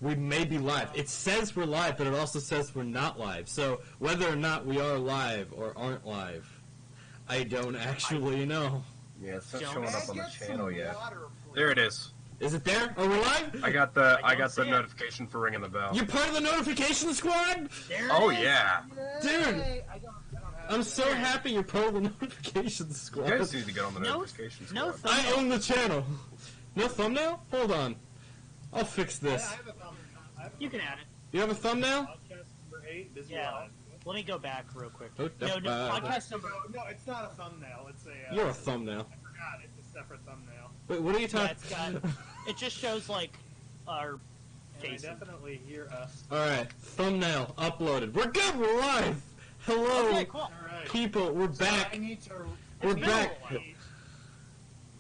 we may be live. It says we're live, but it also says we're not live. So whether or not we are live or aren't live, I don't actually know. Yeah, it's not showing up on the channel yet. There it is. Is it there? Are we live? I got the notification for ringing the bell. You're part of the notification squad? Oh yeah. Dude, I'm so happy you're part of the notification squad. You guys need to get on the notification squad. No I own the channel. No thumbnail? Hold on. I'll fix this. I have a thumbnail. You can add it. You have a thumbnail? Podcast number 8, Busy Yeah. Live. Let me go back real quick. Oh, No, podcast number. No, it's not a thumbnail. It's a. You're a thumbnail. I forgot. It's a separate thumbnail. Wait, what are you Yeah, talking it's got. It just shows like our And I faces. definitely hear us. Alright, thumbnail uploaded. We're good, we're live! Hello, Okay, cool. Alright. people, we're So I back. need to. We're been back. a while.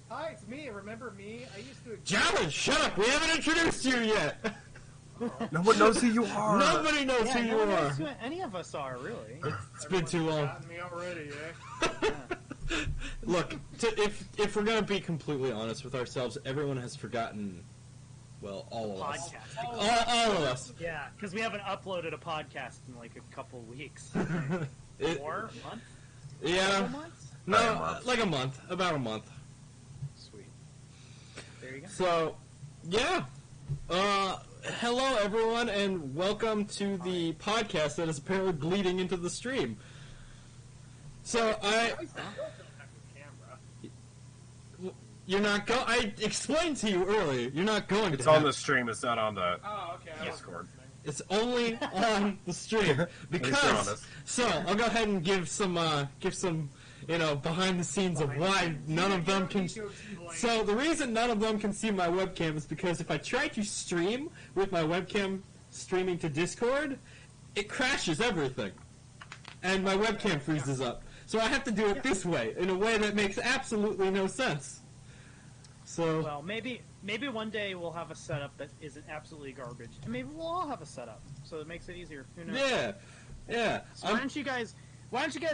Hi, it's me. Remember me? I used to. Jared, shut up! We haven't introduced you yet! No one knows who you are. Nobody knows Yeah, who no you one are. knows who any of us are, really. It's been too long. Gotten me already, eh? Look, if we're gonna be completely honest with ourselves, everyone has forgotten, well, all of us. Podcast. All of us. Yeah, because we haven't uploaded a podcast in like a couple weeks. It- Or a month? yeah, Couple months? About a no, month. like a month, about a month. Sweet. There you go. So, yeah. Hello everyone, and welcome to the podcast that is apparently bleeding into the stream. So you're not I explained to you earlier. You're not going It's to. on the stream. It's not on the Oh, okay. I was Discord. listening. It's only on the stream Thanks for because. honest. So I'll go ahead and give some, behind the scenes of why none of them can. So the reason none of them can see my webcam is because if I try to stream with my webcam streaming to Discord, it crashes everything, and my webcam freezes up. So I have to do it this way, in a way that makes absolutely no sense. So Well, maybe one day we'll have a setup that isn't absolutely garbage, and maybe we'll all have a setup, so it makes it easier. Who knows? yeah. So why don't you guys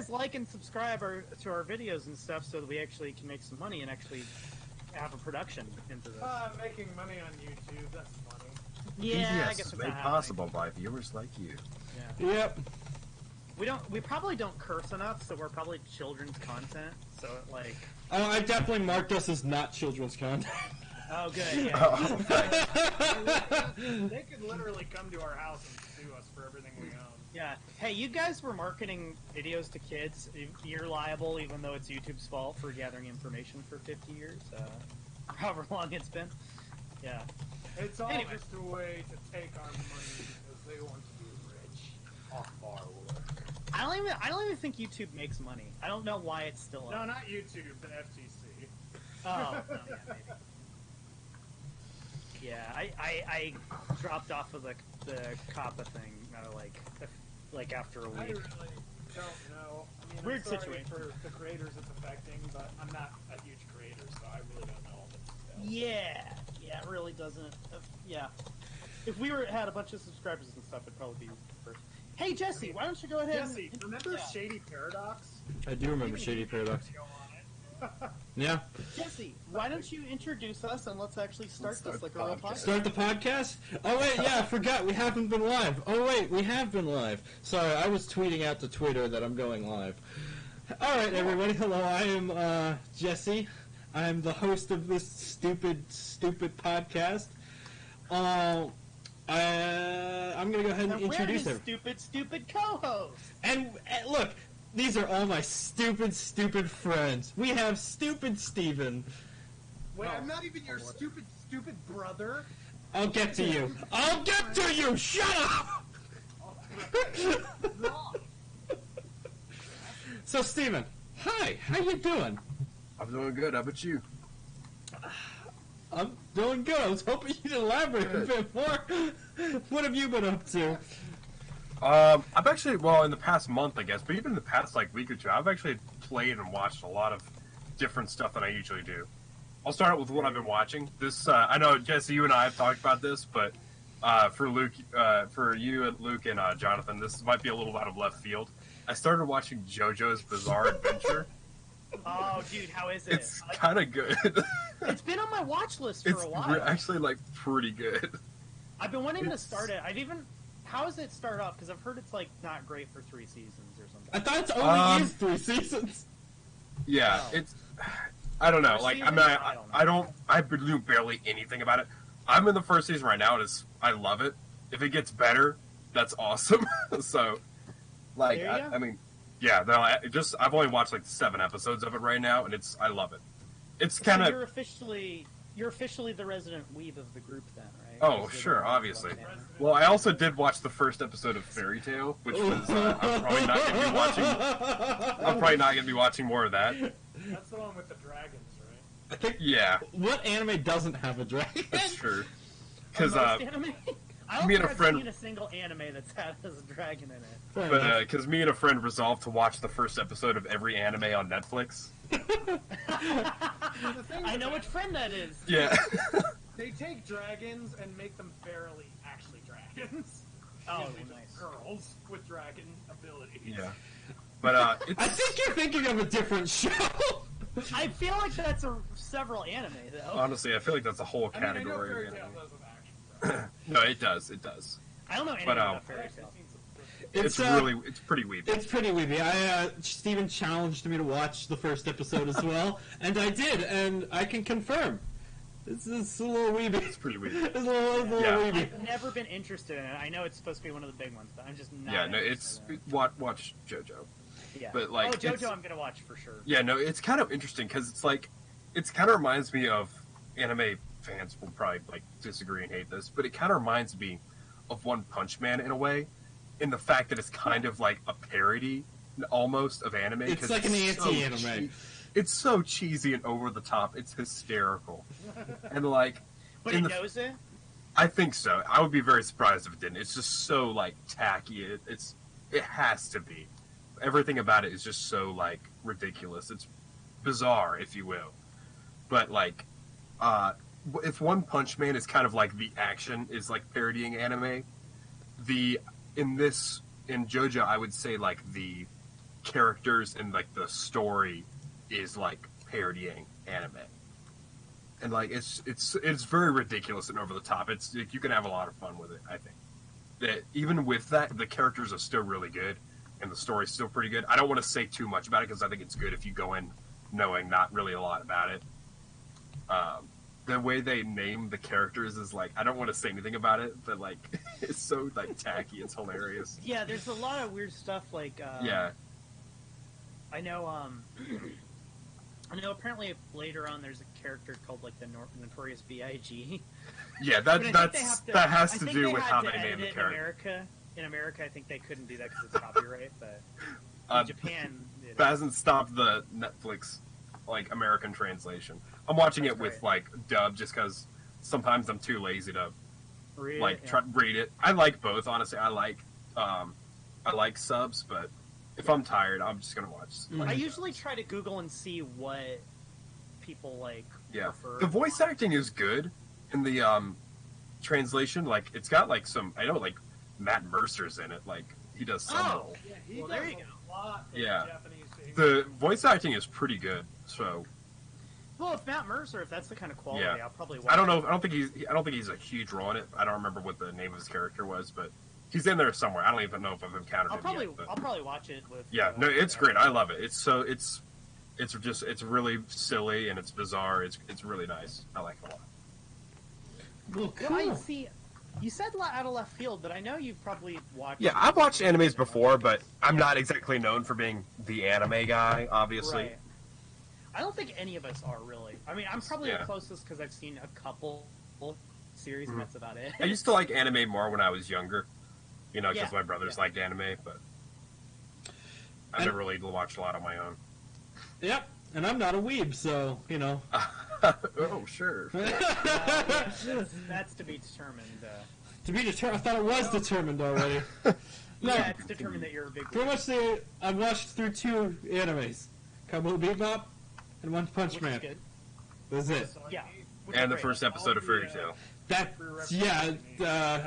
like and subscribe to our videos and stuff, so that we actually can make some money and actually have a production into this? Making money on YouTube. That's funny. Yeah, I PBS guess is it's made not possible by viewers like you. Yeah. Yep. We probably don't curse enough, so we're probably children's content. So like, Oh, I definitely marked us as not children's content. oh good, yeah. Oh, thanks. They could literally come to our house and sue us for everything we own. Yeah. Hey, you guys were marketing videos to kids. You're liable, even though it's YouTube's fault for gathering information for 50 years, however long it's been. Yeah. It's all Anyway. just a way to take our money because they want to be rich off our work. I don't even think YouTube makes money. I don't know why it's still No, up. not YouTube, the FTC. Oh, no, yeah, maybe. Yeah, I dropped off of the COPPA thing, like after a I week. really don't know. I mean, Weird I'm sorry situation. for the creators it's affecting, but I'm not a huge creator, so I really don't know all the details. Yeah, it really doesn't. Yeah, if we had a bunch of subscribers and stuff, it'd probably be first. Hey Jesse, why don't you go ahead? Jesse, remember Yeah. Shady Paradox? I do remember Shady Paradox. Go on it. Yeah. Jesse, why don't you introduce us and let's actually start this like a real podcast? Start the podcast? Oh wait, yeah, I forgot. We haven't been live. Oh wait, we have been live. Sorry, I was tweeting out to Twitter that I'm going live. Alright, everybody. Hello, I am Jesse. I'm the host of this stupid podcast. I'm going to go ahead and And we're introduce his everyone. stupid co-host. And look, these are all my stupid friends. We have Stupid Steven. Wait, No. I'm not even your stupid brother. I'll get to you. I'll get to you! Shut up! So, Steven, hi, how you doing? I'm doing good. How about you? I'm doing good. I was hoping you'd elaborate a bit more. What have you been up to? I've actually, in the past month, I guess, but even in the past week or two, I've actually played and watched a lot of different stuff than I usually do. I'll start out with what I've been watching. This, I know Jesse, you and I have talked about this, but for Luke, for you and Luke and Jonathan, this might be a little out of left field. I started watching JoJo's Bizarre Adventure. Oh, dude, how is it? It's kind of good. It's been on my watch list for It's a while. actually pretty good. I've been wanting to It's- start it. How does it start off? Because I've heard it's like not great for 3 seasons or something. I thought it's only is 3 seasons. Yeah, Oh. it's. I don't know. First Like, I season? mean, I don't know. I don't. I knew barely anything about it. I'm in the first season right now. I love it. If it gets better, that's awesome. So, like, There you go. I mean, yeah. No, I've only watched like 7 episodes of it right now, and I love it. It's kind So of. you're officially the resident weeb of the group then, right? Oh, Because you're sure, the one who obviously. loves anime. Well, I also did watch the first episode of Fairy Tale, which was. I'm probably not going to be watching. I'm probably not going to be watching more of that. That's the one with the dragons, right? I think Yeah, what anime doesn't have a dragon? that's true. Or Because most anime? I don't me and think a I've friend- seen a single anime that's had a dragon in it. Fair But enough. because me and a friend resolved to watch the first episode of every anime on Netflix. The thing I with know that- which friend that is. Yeah. They take dragons and make them barely actually dragons. Oh, Usually just nice. girls with dragon abilities. Yeah. But I it's think you're thinking of a different show. I feel like that's several anime though. honestly, I feel like that's a whole I mean, I know category Fairy of Tail anime. does with action. No, it does. It does. I don't know anything but, about I've Fairy actually Tail. seen some. It's it's pretty weepy. It's pretty weepy. Steven challenged me to watch the first episode as well, and I did, and I can confirm. It's a little weepy. It's pretty weepy. It's a little Yeah. weepy. I've never been interested in it. I know it's supposed to be one of the big ones, but I'm just not. Yeah, no, it's interested watch JoJo. in it. Yeah. but, like, oh, JoJo, it's- I'm gonna watch for sure. Yeah, no, it's kind of interesting because it's like it's kind of reminds me of anime fans will probably like disagree and hate this, but it kind of reminds me of One Punch Man in a way, in the fact that it's kind of like a parody almost of anime. It's 'cause like an so anti-anime. It's so cheesy and over the top. It's hysterical, and like But in it the- knows it. I think so. I would be very surprised if it didn't. It's just so like tacky. It has to be. Everything about it is just so like ridiculous. It's bizarre, if you will. But like, if One Punch Man is kind of like the action is like parodying anime, in JoJo, I would say like the characters and like the story is like parodying anime. And like it's very ridiculous and over the top. It's like, you can have a lot of fun with it. I think that even with that, the characters are still really good, and the story's still pretty good. I don't want to say too much about it because I think it's good if you go in knowing not really a lot about it. The way they name the characters is like I don't want to say anything about it, but like it's so like tacky. It's hilarious. Yeah, there's a lot of weird stuff like. Yeah, I know. I know. Apparently, later on, there's a character called like the Notorious B.I.G. yeah. But I think That they have to- that has I to think do with had how to they edit name the it character. In America, I think they couldn't do that because it's copyright. But Uh, in Japan, it That hasn't stopped the Netflix like American translation. I'm watching That's it with great. like dub just because sometimes I'm too lazy to read like it, yeah. try to read it. I like both, honestly. I like subs, but if I'm tired, I'm just gonna watch. Like, I usually try to Google and see what people like. yeah. prefer. The voice acting is good in the translation. Like it's got like some. I know like Matt Mercer's in it. Like he does some. Oh, Yeah, he Well, does there you a lot of Yeah. Japanese things. The voice acting is pretty good. So well, if Matt Mercer, if that's the kind of quality, Yeah. I'll probably watch. I don't it. know. I don't think he's a huge role in it. I don't remember what the name of his character was, but he's in there somewhere. I don't even know if I've encountered I'll him probably, yet. But... I'll probably watch it with. Yeah, no, it's great. I love it. It's really silly and it's bizarre. It's really nice. I like it a lot. Well, Well, I cool. see. You said out of left field, but I know you've probably watched. Yeah, I've watched animes before, but I'm not exactly known for being the anime guy. Obviously, Right. I don't think any of us are really. I mean, I'm probably Yeah. the closest because I've seen a couple series, and Mhm. that's about it. I used to like anime more when I was younger. You know, because Yeah, my brothers yeah. liked anime, but I And- never really watched a lot on my own. Yep, and I'm not a weeb, so you know. Oh, sure. That's to be determined. To be determined, I thought it was determined already. No, Yeah, it's determined that you're a big. pretty much I've watched through 2 animes, Cowboy Bebop and One Punch Which Man. is good. That's it. So, Yeah. which And is the great. first episode of Fairy Tail.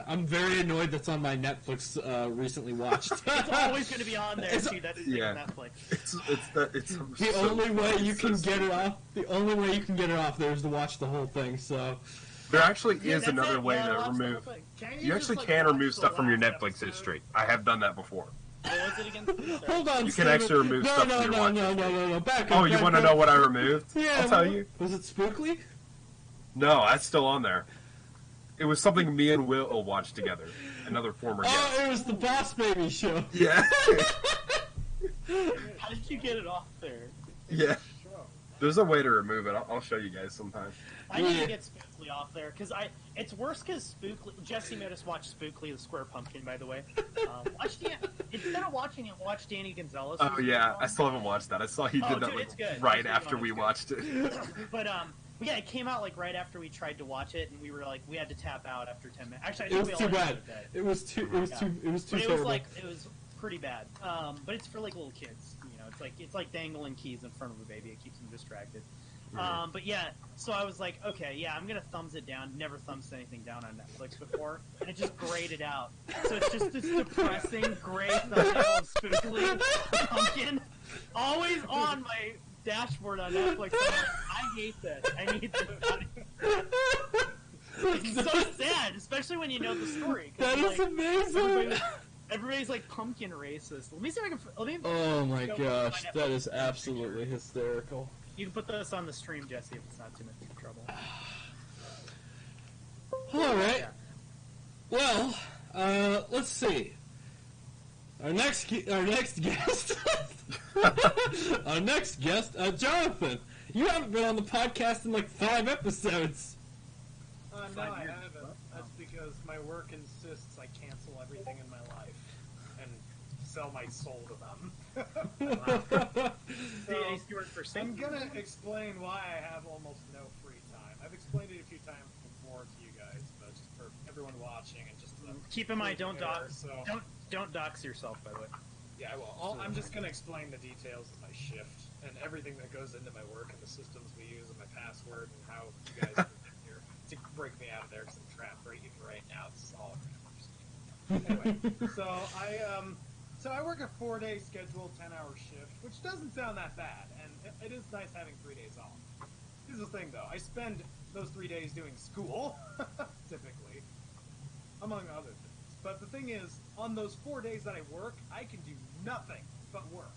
I'm very annoyed that's on my Netflix recently watched. It's always going to be on there It's- too. That's the thing yeah. with Netflix. It's The only way you can get it off. The only way you can get it off there is to watch the whole thing. So, There actually Yeah, is that's another it. way Yeah, I to watched the remove. whole thing. You actually just, can watch remove the stuff from your last Netflix episode? history. I have done that before. What was it against? Hold on, You can Steven. actually remove no, stuff no, from your no, watch no, history. no, back up. Oh, you want to know what I removed? Yeah, I'll tell you. Was it Spookly? No, that's still on there. It was something me and Will watched together. Another former guest. Oh, it was the Boss Baby show. Yeah. How did you get it off there? Yeah. There's a way to remove it. I'll show you guys sometime. I need Yeah. to get Spookly off there because it's worse because Spookly. Jesse made us watch Spookly the Square Pumpkin, by the way. Instead of watching it, watch Danny Gonzalez. Oh yeah, I still haven't watched that. I saw he did Oh, that dude, like, it's good. right It's after really we good. watched it. But yeah, it came out like right after we tried to watch it, and we were like, we had to tap out after 10 minutes. Actually, I It think was we all too ended bad. up dead. It was too. It was Yeah. too. It was too But it terrible. was pretty bad. But it's for like little kids. You know, it's like dangling keys in front of a baby. It keeps them distracted. But yeah, so I was like, okay, yeah, I'm gonna thumbs it down. Never thumbs anything down on Netflix before, and it just grayed it out. So it's just this depressing gray thumbnail of Spookly Pumpkin, always on my dashboard on Netflix. I'm like, I hate this. I need to move out of here. It's so sad, especially when you know the story. 'cause, that is like, amazing. everybody's like pumpkin racist. Let me see if I can. Let me. Oh my Go gosh, find that Netflix is absolutely hysterical. You can put this on the stream, Jesse, if it's not too much trouble. All right. Well, let's see. Our next guest, our next guest, Jonathan. You haven't been on the podcast in like 5 episodes. No, I haven't. That's because my work insists I cancel everything in my life and sell my soul to them. CA Stewart for I'm Satan. gonna explain why I have almost no free time. I've explained it a few times before to you guys, but just for everyone watching and just to Keep in mind, don't clear the air, dox. So Don't dox yourself, by the way. yeah, well, I'm just gonna explain the details of my shift and everything that goes into my work and the systems we use and my password and how you guys are here to break me out of there because I'm trapped right now. This is all anyway. So I work a 4-day scheduled 10-hour shift, which doesn't sound that bad, and it is nice having 3 days off. Here's the thing, though: I spend those 3 days doing school, typically, among other things. But the thing is, on those 4 days that I work, I can do nothing but work.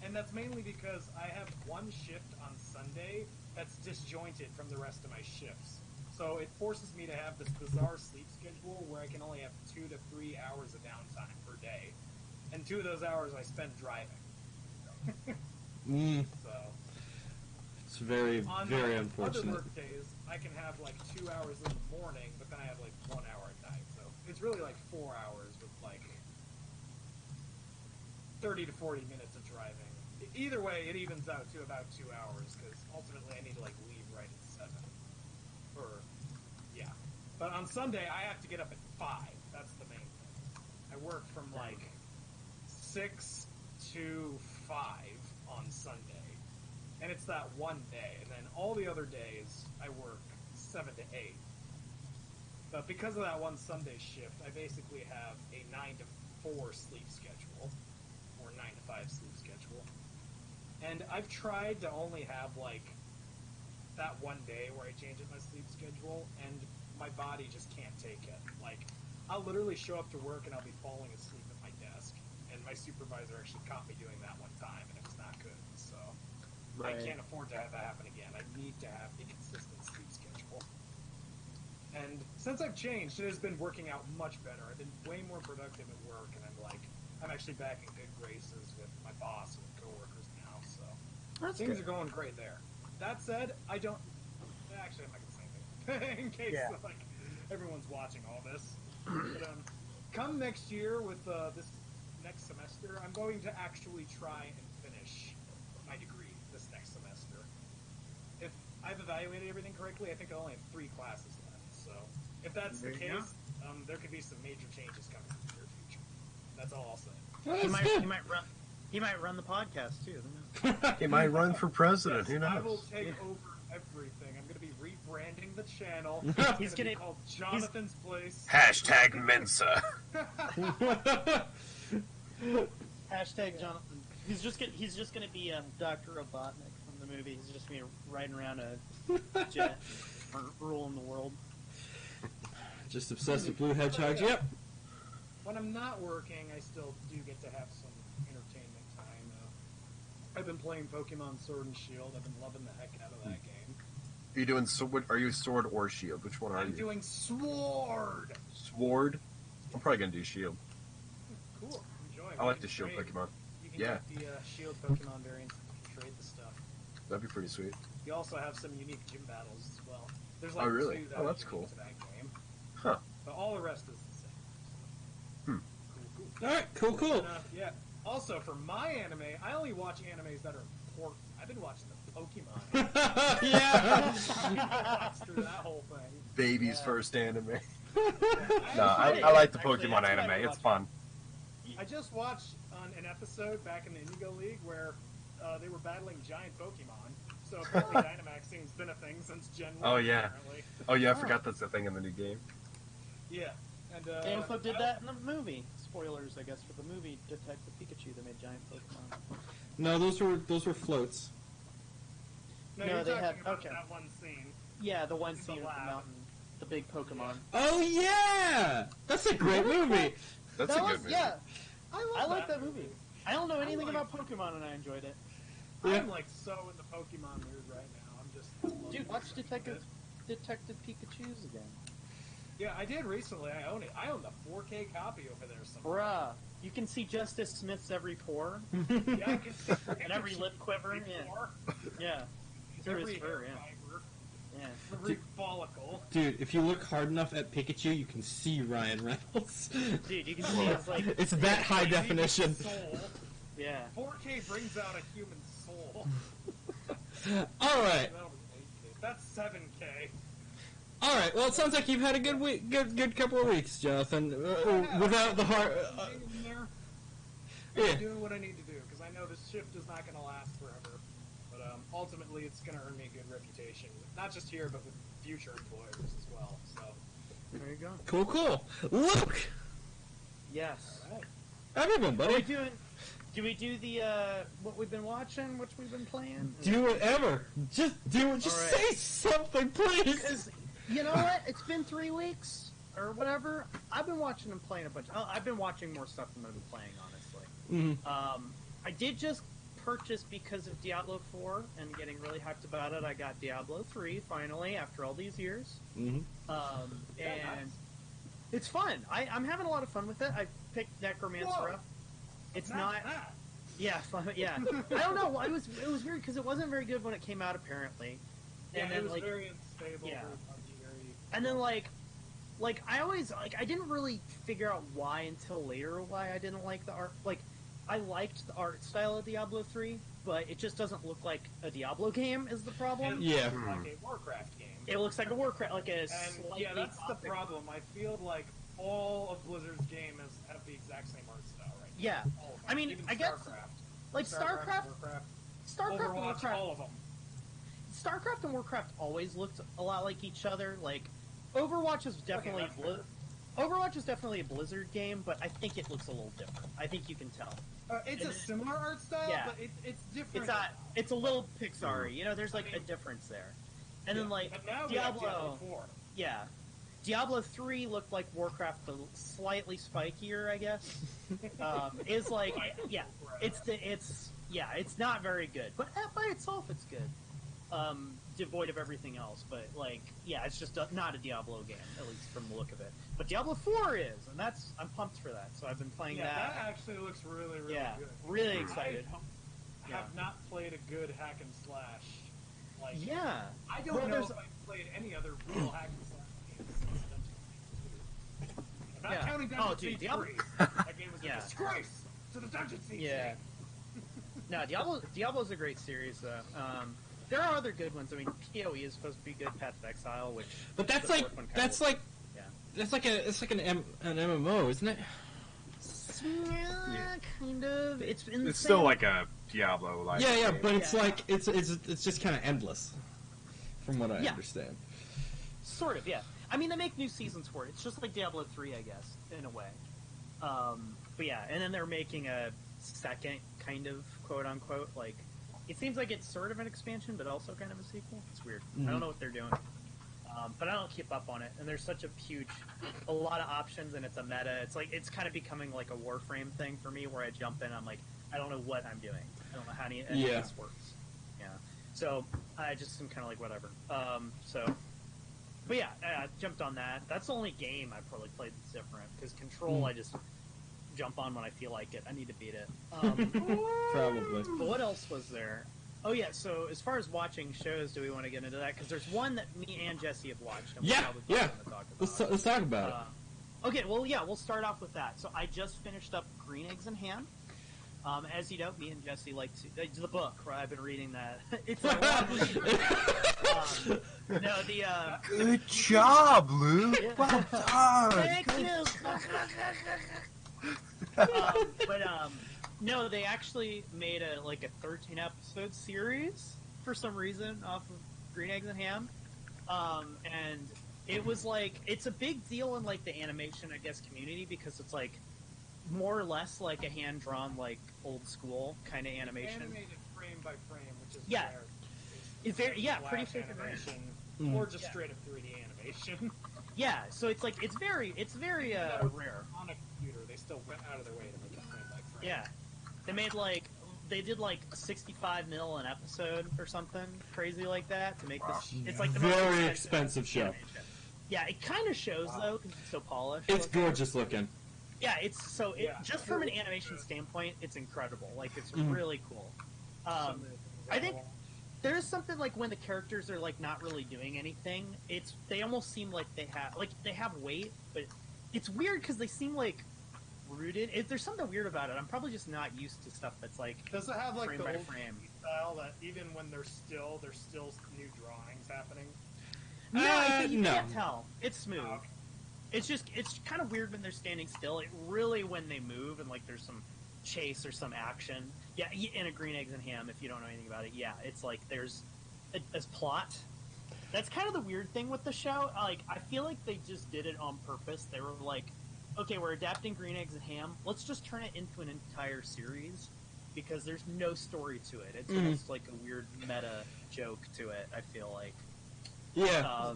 And that's mainly because I have one shift on Sunday that's disjointed from the rest of my shifts. So it forces me to have this bizarre sleep schedule where I can only have 2 to 3 hours of downtime per day. And 2 of those hours I spend driving. So It's very, on very my unfortunate. other work days, I can have like 2 hours in the morning, but then I have like 1 hour at night. So it's really like 4 hours with like 30 to 40 minutes of driving. Either way, it evens out to about 2 hours because ultimately I need to like leave right at 7. Or yeah, but on Sunday I have to get up at 5. That's the main thing. I work from like 6 to 5 on Sunday, and it's that one day. And then all the other days I work 7 to 8. But because of that one Sunday shift, I basically have a 9 to 4 sleep schedule, or 9 to 5 sleep schedule. And I've tried to only have like that one day where I change up my sleep schedule, and my body just can't take it. Like, I'll literally show up to work and I'll be falling asleep at my desk, and my supervisor actually caught me doing that one time, and it was not good. So I can't afford to have that happen again. I need to have a consistent sleep schedule. And since I've changed, it has been working out much better. I've been way more productive at work, and I'm actually back in good graces with my boss and coworkers now. So things are going great there. That said, I don't. Actually, I'm not gonna say anything in case like everyone's watching all this. But come next year with this next semester, I'm going to actually try and finish my degree this next semester. If I've evaluated everything correctly, I think I only have 3 classes left. So if that's the case, there could be some major changes coming in the near future. That's all I'll say. He might run the podcast too. He might run for president. Who I will knows? take over everything. I'm going to be rebranding the channel. He's gonna be called Jonathan's Place. Hashtag Mensa. Hashtag Jonathan. He's just gonna be Dr. Robotnik from the movie. He's just gonna be riding around a jet. aren't ruling the world. Just obsessed with blue hedgehogs. Yep. When I'm not working, I still do get to have some entertainment time. I've been playing Pokemon Sword and Shield. I've been loving the heck out of that game. Are you doing are you sword or shield? Which one are I'm you? doing Sword! Sword? I'm probably gonna do shield. Cool. Enjoy. I like the shield Pokemon. You can Yeah. get the Shield Pokemon variants and trade the stuff. That'd be pretty sweet. You also have some unique gym battles as well. There's Oh, really? two that Oh, are that's unique cool. to that game. Huh. But all the rest is the same. Hmm. Cool. All right. Cool. And, yeah. Also, for my anime, I only watch animes that are important. I've been watching the Pokemon. Yeah. I watched through that whole thing. Baby's Yeah. first anime. I No, actually- I like the Actually, Pokemon that's what I anime. would It's watch. fun. I just watched an episode back in the Indigo League where they were battling giant Pokemon. So apparently Dynamaxing's been a thing since Gen 1. Oh, yeah. Apparently. Oh yeah, I forgot that's the thing in the new game. Yeah. And, They also did that in the movie. Spoilers, I guess, for the movie Detective Pikachu. They made giant Pokemon. No, those were floats. No, No, you're they talking had- about okay. that one scene. Yeah, the one In the scene with the lab. mountain, the big Pokemon. Oh yeah, that's a great movie. That's that a was, good movie. yeah. I I like that movie. I don't know I anything like- about Pokemon, and I enjoyed it. Yeah. I'm like so in the Pokemon mood right now. I'm just. I love Dude, it. watch Detective Pikachu's again. Yeah, I did recently. I own it. I own the 4K copy over there somewhere. Bruh, you can see Justice Smith's every pore Yeah, I can see and every lip quiver. Yeah, before. yeah. Through his Every fur, hair yeah. fiber, Yeah. every follicle. Dude, if you look hard enough at Pikachu, you can see Ryan Reynolds. Dude, you can see his like, It's that high Crazy definition. Soul. yeah. 4K brings out a human soul. All right, That'll be 8K. That's 7K. all right. Well, it sounds like you've had a good week, good couple of weeks, Jonathan. Without the heart. Hanging in there. Yeah. I'm doing what I need to do because I know this shift is not going to last forever. But ultimately, it's going to earn me a good reputation, not just here, but with future employers as well. So, There you go. Cool. Luke, Yes. all right. everyone, Are we buddy, doing? Do we do the what we've been watching, what we've been playing? do whatever. Just do it. Just All right. say something, please. Because you know what? It's been 3 weeks or whatever. I've been watching and playing a bunch. I've been watching more stuff than I've been playing, honestly. Mhm. I did just purchase because of Diablo 4 and getting really hyped about it. I got Diablo 3 finally after all these years. Mhm. Yeah, And nice. it's fun. I'm having a lot of fun with it. I picked Necromancer Whoa. up. It's Not not. that. Yeah, fun, yeah. I don't know. It was weird because it wasn't very good when it came out apparently. Yeah, And it then was like very unstable. yeah. Very buggy, very. and then like I always like I didn't really figure out why until later why I didn't like the art. Like I liked the art style of Diablo 3, but it just doesn't look like a Diablo game is the problem. It Yeah. looks like a Warcraft game. It looks like a Warcraft, like a And slightly yeah, that's the gothic- problem. I feel like all of Blizzard's games have the exact same art style right now. Yeah, All of them. I mean, Even I guess StarCraft. like StarCraft, Warcraft, StarCraft and Overwatch, Warcraft. all of them. StarCraft and Warcraft always looked a lot like each other. Like Overwatch is definitely that's fair. Overwatch is definitely a Blizzard game, but I think it looks a little different. I think you can tell. It's a And- similar art style, Yeah. but it's different. It's not. It's a little Pixar-y. You know, there's like a difference there. And then like But now we have Diablo, Diablo 4. yeah, Diablo 3 looked like Warcraft, but slightly spikier, I guess. Is like yeah, it's not very good, but by itself it's good. Devoid of everything else, but like yeah, it's just not a Diablo game, at least from the look of it. But Diablo 4 is, and I'm pumped for that. So I've been playing Yeah, that. that actually looks really, really Yeah, good. really excited. I have not played a good hack and slash. Like, Yeah, I don't Well, know there's- if I've played any other real hack and slash games since Dungeon Siege 2. I'm not Yeah. counting Oh, Dungeon dude, Siege Diablo- 3. That game was Yeah. a disgrace to the Dungeon Siege Yeah. scene. No, Diablo's a great series though. There are other good ones. I mean, PoE is supposed to be good. Path of Exile, which But that's the like fourth one kinda that's looks- like yeah. that's like an MMO, isn't it? Yeah, kind of. It's in the It's same- still like a Diablo like. Yeah, game. but it's Yeah. like it's just kind of endless, from what I Yeah. understand. sort of. Yeah, I mean they make new seasons for it. It's just like Diablo 3, I guess, in a way. But yeah, and then they're making a second kind of quote unquote like. It seems like it's sort of an expansion, but also kind of a sequel. It's weird. I Mhm. don't know what they're doing. but I don't keep up on it. And there's such a lot of options, and it's a meta. It's kind of becoming like a Warframe thing for me, where I jump in, I'm like, I don't know what I'm doing. I don't know how any of this works. Yeah. So I just am kind of like whatever. But yeah, I jumped on that. That's the only game I probably played that's different, because Control I just jump on when I feel like it. I need to beat it. Probably. But what else was there? Oh yeah, so as far as watching shows, do we want to get into that? Because there's one that me and Jesse have watched. And Yeah, we're yeah. Talk about. Let's talk about it. Okay, well, yeah, we'll start off with that. So I just finished up Green Eggs and Ham. As you know, me and Jesse like to the book, right? I've been reading that. It's a long read. No, Good job, Lou. Yeah. Well done. Thank you. No, they actually made a 13 episode series for some reason off of Green Eggs and Ham, and it was it's a big deal in the animation, I guess, community, because it's more or less like a hand drawn old school kind of animation. Animated frame by frame, which is Yeah. rare. It's very pretty Flash freaking rare. animation, or just Yeah. straight up 3D animation. Yeah, so it's very rare. On a computer, they still went out of their way to make it frame by frame. Yeah, they made they did 65 mil an episode or something crazy like that to make this. It's the most Very expensive show. animation. Yeah, it kind of shows though because it's so polished. It's gorgeous looking. Yeah, Yeah. just from an animation standpoint, it's incredible. It's Mhm. really cool. Some of the things I are think all- there's something when the characters are not really doing anything. They almost seem like they have weight, but it's weird because they seem rooted. There's something weird about it. I'm probably just not used to stuff that's Does it have frame the by old frame. style that even when there's still new drawings happening? No, you no. can't tell. It's smooth. Okay. It's kind of weird when they're standing still. It really when they move and there's some chase or some action. Yeah, in a Green Eggs and Ham, if you don't know anything about it, yeah, it's there's a plot. That's kind of the weird thing with the show. I feel like they just did it on purpose. They were okay, we're adapting Green Eggs and Ham. Let's just turn it into an entire series because there's no story to it. It's almost like a weird meta joke to it. I feel like. Yeah.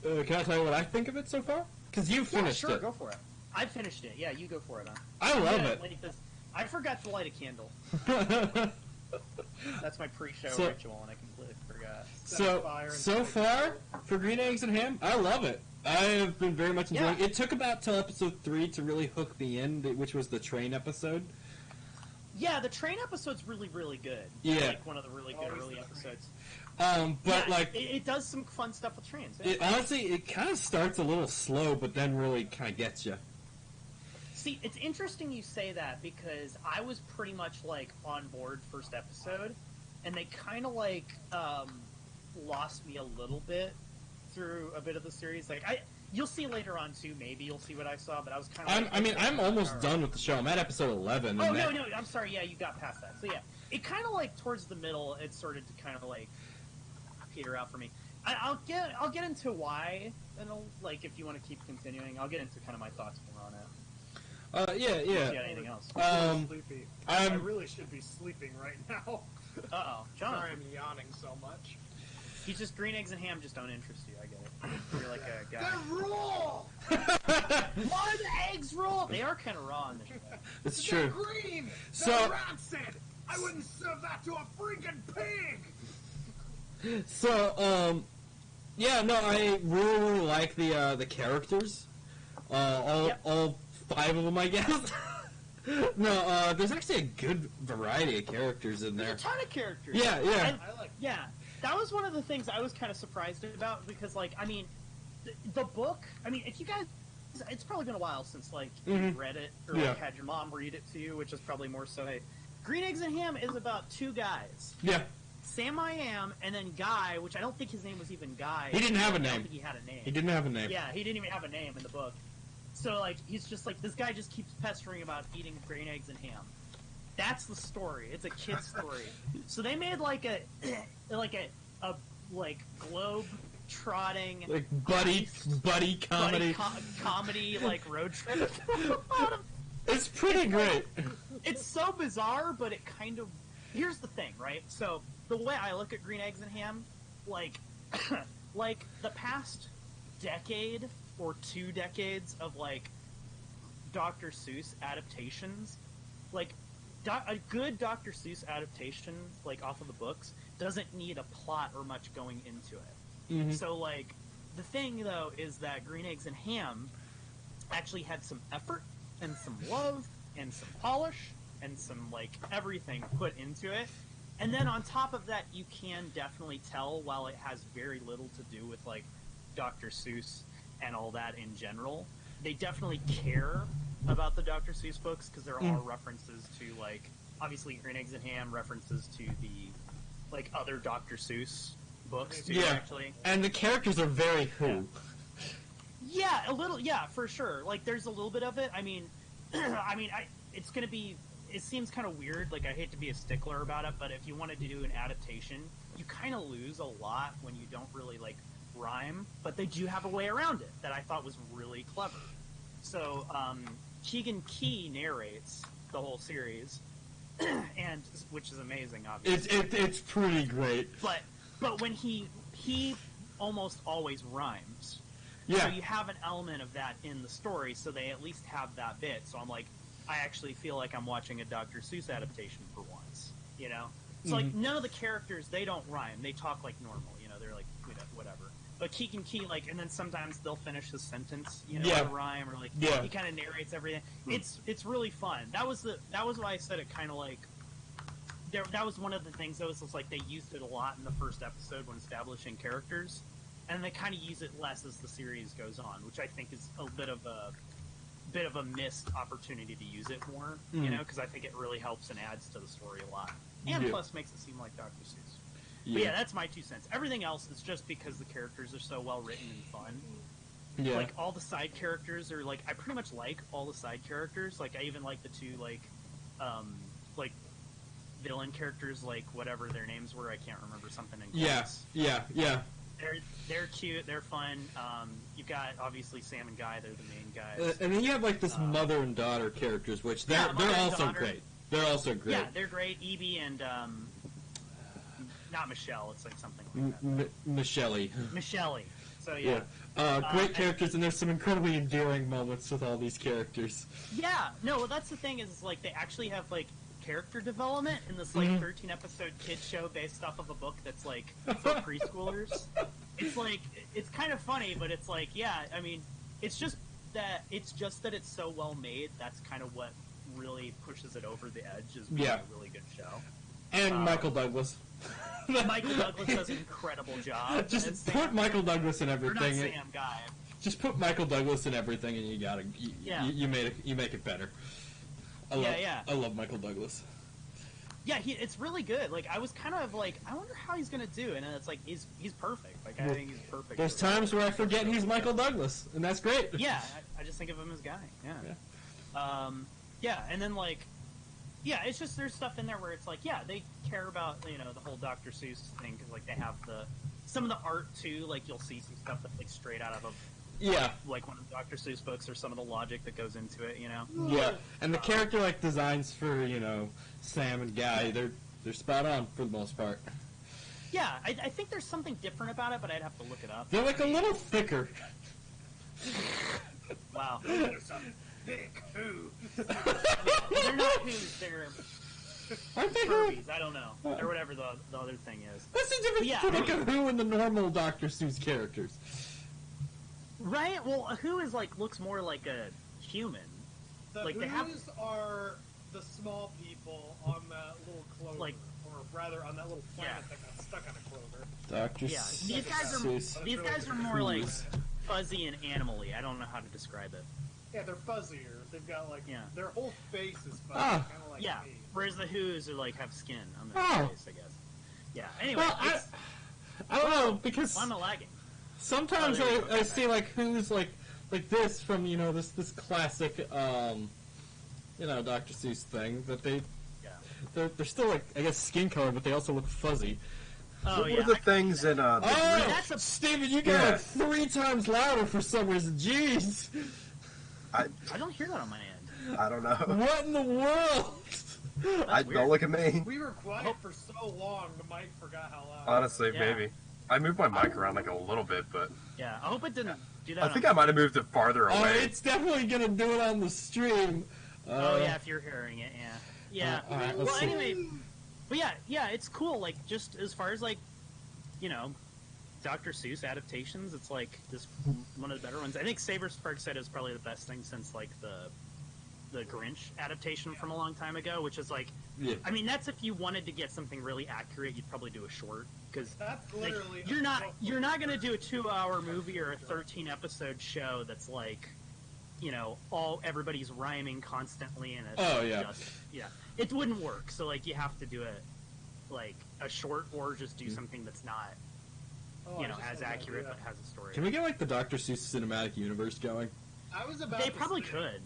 Can I tell you what I think of it so far? Because you finished sure, it. go for it. I finished it. Yeah, you go for it. Huh? I love Yeah, it. I forgot to light a candle. That's my pre-show So- ritual, and I completely forgot. So far for Green Eggs and Ham, I love it. I have been very much enjoying it. Yeah. It took about till episode 3 to really hook me in, which was the train episode. Yeah, the train episode's really, really good. Yeah. One of the really good Always early the train. episodes. But Yeah, it does some fun stuff with trains. Yeah. it honestly, it kind of starts a little slow, but then really kind of gets you. See, it's interesting you say that because I was pretty much on board first episode, and they kind of lost me a little bit through a bit of the series. You'll see later on too. Maybe you'll see what I saw, but I was kind of. I'm almost done with the show. I'm at episode 11. Oh and no, I'm sorry. Yeah, you got past that. So yeah, it kind of towards the middle, it started to kind of peter out for me. I'll get into why, and if you want to keep continuing, I'll get into kind of my thoughts more on it. Yeah. If you got anything else? I'm sleepy. I I'm- really should be sleeping right now. Uh-oh, John. Sorry, I'm yawning so much. He's just Green Eggs and Ham just don't interest you. I get it. You're like a guy. They're raw! Why are the eggs raw? They are kind of raw in the show. It's They're true. green! So- They're rancid! I wouldn't serve that to a freaking pig! So, yeah, no, I really like the characters. Yep. All 5 of them, I guess. No, there's actually a good variety of characters in There's there. a ton of characters. Yeah. I like Yeah, that was one of the things I was kind of surprised about because, the book. If you guys, it's probably been a while since you Mhm. read it or Yeah. had your mom read it to you, which is probably more so. Hey, Green Eggs and Ham is about 2 guys, Yeah. Sam I Am, and then Guy, which I don't think his name was even Guy. He didn't have a I don't name. think he had a name. He didn't have a name. Yeah, he didn't even have a name in the book. So he's just this guy just keeps pestering about eating green eggs and ham. That's the story. It's a kid's story. So they made a globe trotting Like buddy comedy. comedy road trip. It's pretty great. It's so bizarre, but it kind of. Here's the thing, right? So the way I look at Green Eggs and Ham, like the past decade or 2 decades of like Dr. Seuss adaptations, like a good Dr. Seuss adaptation, like off of the books, doesn't need a plot or much going into it. Mm-hmm. So like the thing though is that Green Eggs and Ham actually had some effort and some love and some polish and some like everything put into it. And then on top of that, you can definitely tell, while it has very little to do with like Dr. Seuss and all that in general, they definitely care about the Dr. Seuss books because there are references to like obviously Green Eggs and Ham, references to the like other Dr. Seuss books too. Yeah. Actually, And the characters are very Who. yeah, a little, yeah, for sure. Like there's a little bit of it. I mean, it's gonna be. It seems kind of weird. Like I hate to be a stickler about it, but if you wanted to do an adaptation, you kind of lose a lot when you don't really like rhyme. But they do have a way around it that I thought was really clever. So Keegan Key narrates the whole series, and which is amazing, obviously. It's pretty great. But when he almost always rhymes. Yeah. So you have an element of that in the story, so they at least have that bit. So I'm like, I actually feel like I'm watching a Dr. Seuss adaptation for once, you know? So, like, none of the characters, they don't rhyme. They talk like normal, you know? They're like, whatever. But Keegan Key, like, and then sometimes they'll finish the sentence, you know, with a rhyme, or, like, he kind of narrates everything. It's really fun. That was why I said it kind of like, that was one of the things that was just, like, they used it a lot in the first episode when establishing characters, and they kind of use it less as the series goes on, which I think is a bit of a missed opportunity to use it more, you know, because I think it really helps and adds to the story a lot, and plus makes it seem like Dr. Seuss. But yeah, that's my 2 cents. Everything else is just because the characters are so well written and fun. Yeah. Like all the side characters are like, I pretty much like all the side characters. Like I even like the 2 like villain characters, like whatever their names were. I can't remember, something in quotes. Yeah. They're cute. They're fun. You've got obviously Sam and Guy. They're the main guys. And then you have like this mother and daughter characters, which they're also great. They're also great. Yeah, they're great. Evie and not Michelle. It's like something like that. Michelle. So yeah. Great characters, and there's some incredibly endearing moments with all these characters. Yeah. No, well, that's the thing is like they actually have like character development in this like 13 episode kid show based off of a book that's like for preschoolers. It's like it's kind of funny, but it's like, yeah, I mean, it's just that it's so well made. That's kind of what really pushes it over the edge, is being a really good show. And Michael Douglas. Michael Douglas does an incredible job. Just put Michael Douglas in everything. Or not Sam, Guy. Just put Michael Douglas in everything, and you make it better. I love Michael Douglas. Yeah, it's really good. Like I was kind of like, I wonder how he's gonna do, and then it's like he's perfect. Like I think he's perfect. There's times where I forget he's Michael Douglas, and that's great. Yeah, I just think of him as Guy. Yeah. And then like, yeah, it's just there's stuff in there where it's like, yeah, they care about the whole Dr. Seuss thing because like they have some of the art too. Like you'll see some stuff that's like straight out of like one of the Dr. Seuss books, or some of the logic that goes into it. Yeah, and the character like designs for Sam and Guy, they're spot on for the most part. Yeah, I think there's something different about it, but I'd have to look it up. They're like a little thicker. Wow. Thick Who. They're not Who's, they're Aren't they Furbies, I don't know. Or whatever the other thing is. What's the difference between like a Who and the normal Dr. Seuss characters? Right? Well, a Who is like, looks more like a human. The like Who's are the small people on that little clover. Like, or rather, on that little planet that got stuck on a clover. Dr. Yeah, Seuss. these guys are more like fuzzy and animal-y. I don't know how to describe it. Yeah, they're fuzzier. They've got like their whole face is fuzzy, kind of like me. Whereas the Who's are like have skin on their face, I guess. Yeah. Anyway, well, I don't know because I'm lagging. Sometimes I see like Who's like this from this classic Dr. Seuss thing that they're still like I guess skin color, but they also look fuzzy. What were the things in Steven, you got it 3 times louder for some reason. Jeez. I don't hear that on my end. I don't know. What in the world? Don't look at me. We were quiet for so long, the mic forgot how loud. Honestly, maybe. I moved my mic around like a little bit, but Yeah, I hope it didn't do that. I think I might have moved it farther Oh, away. it's definitely gonna do it on the stream. Oh yeah, if you're hearing it, yeah. all right, let's well, see. anyway, but yeah, it's cool. Like, just as far as like, Dr. Seuss adaptations, it's like this one of the better ones. I think Saber Spark said is probably the best thing since like the Grinch adaptation from a long time ago, which is like, Yeah. I mean, that's if you wanted to get something really accurate, you'd probably do a short because That's literally you're not gonna do a 2-hour movie or a 13 episode show that's like, all everybody's rhyming constantly and it's Oh, yeah. it wouldn't work. So like you have to do it like a short or just do something that's not as accurate but has a story. Can we get like the Dr. Seuss cinematic universe going? I was about. They to probably say, could.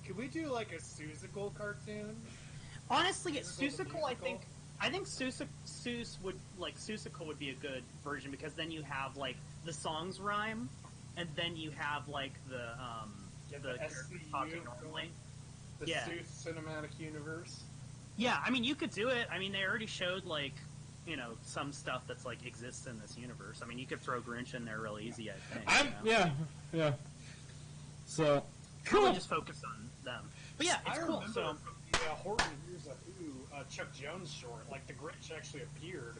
Could we do like a Seussical cartoon? Honestly, Seussical Seussical, musical? I think Seussical would be a good version because then you have like the songs rhyme, and then you have like the characters SCU talking normally. The Yeah. Seuss cinematic universe. Yeah, I mean you could do it. I mean they already showed like some stuff that's like exists in this universe. I mean you could throw Grinch in there real easy. I think. Yeah. So Probably cool. just focus on them. But yeah, it's I cool. remember So from the Horton Here's a Who Chuck Jones short, like the Grinch actually appeared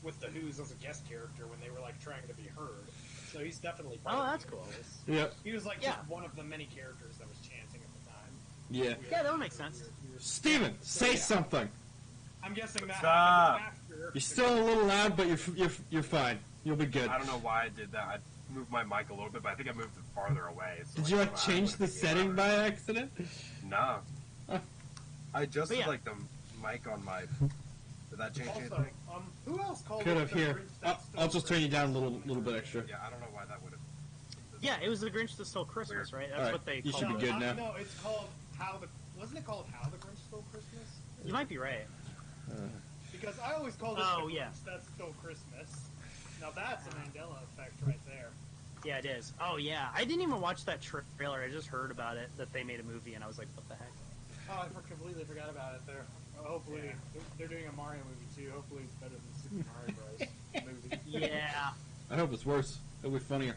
with the Who's as a guest character when they were like trying to be heard. So he's definitely. part Oh, of the that's cool. universe. Yep. He was like Yeah. just one of the many characters that was chanting at the time. Yeah. Yeah, that would make sense. Steven, say something. I'm guessing that Stop. happened after. You're still a little loud, but you're fine. You'll be good. I don't know why I did that. I moved my mic a little bit, but I think I moved it farther away. So Did you like I change would've the been setting louder. by accident? No. Oh. I adjusted But yeah. like the mic on my. Did that change Also, anything? who else called Could it have the here. Grinch that I'll stole just turn you down a Christmas? little bit extra. Yeah, I don't know why that would have. Yeah, it was the Grinch that stole Christmas, right? That's Alright, what they you called should be it. good now. No, it's called Wasn't it called How the Grinch Stole Christmas? You might be right. Because I always called it Oh, the yeah. Grinch that stole Christmas. Now that's a Mandela effect right there. Yeah, it is. Oh, yeah. I didn't even watch that trailer. I just heard about it, that they made a movie, and I was like, what the heck? Oh, I completely forgot about it there. Hopefully, they're doing a Mario movie too. Hopefully, it's better than Super Mario Bros. movie. Yeah. I hope it's worse. It'll be funnier.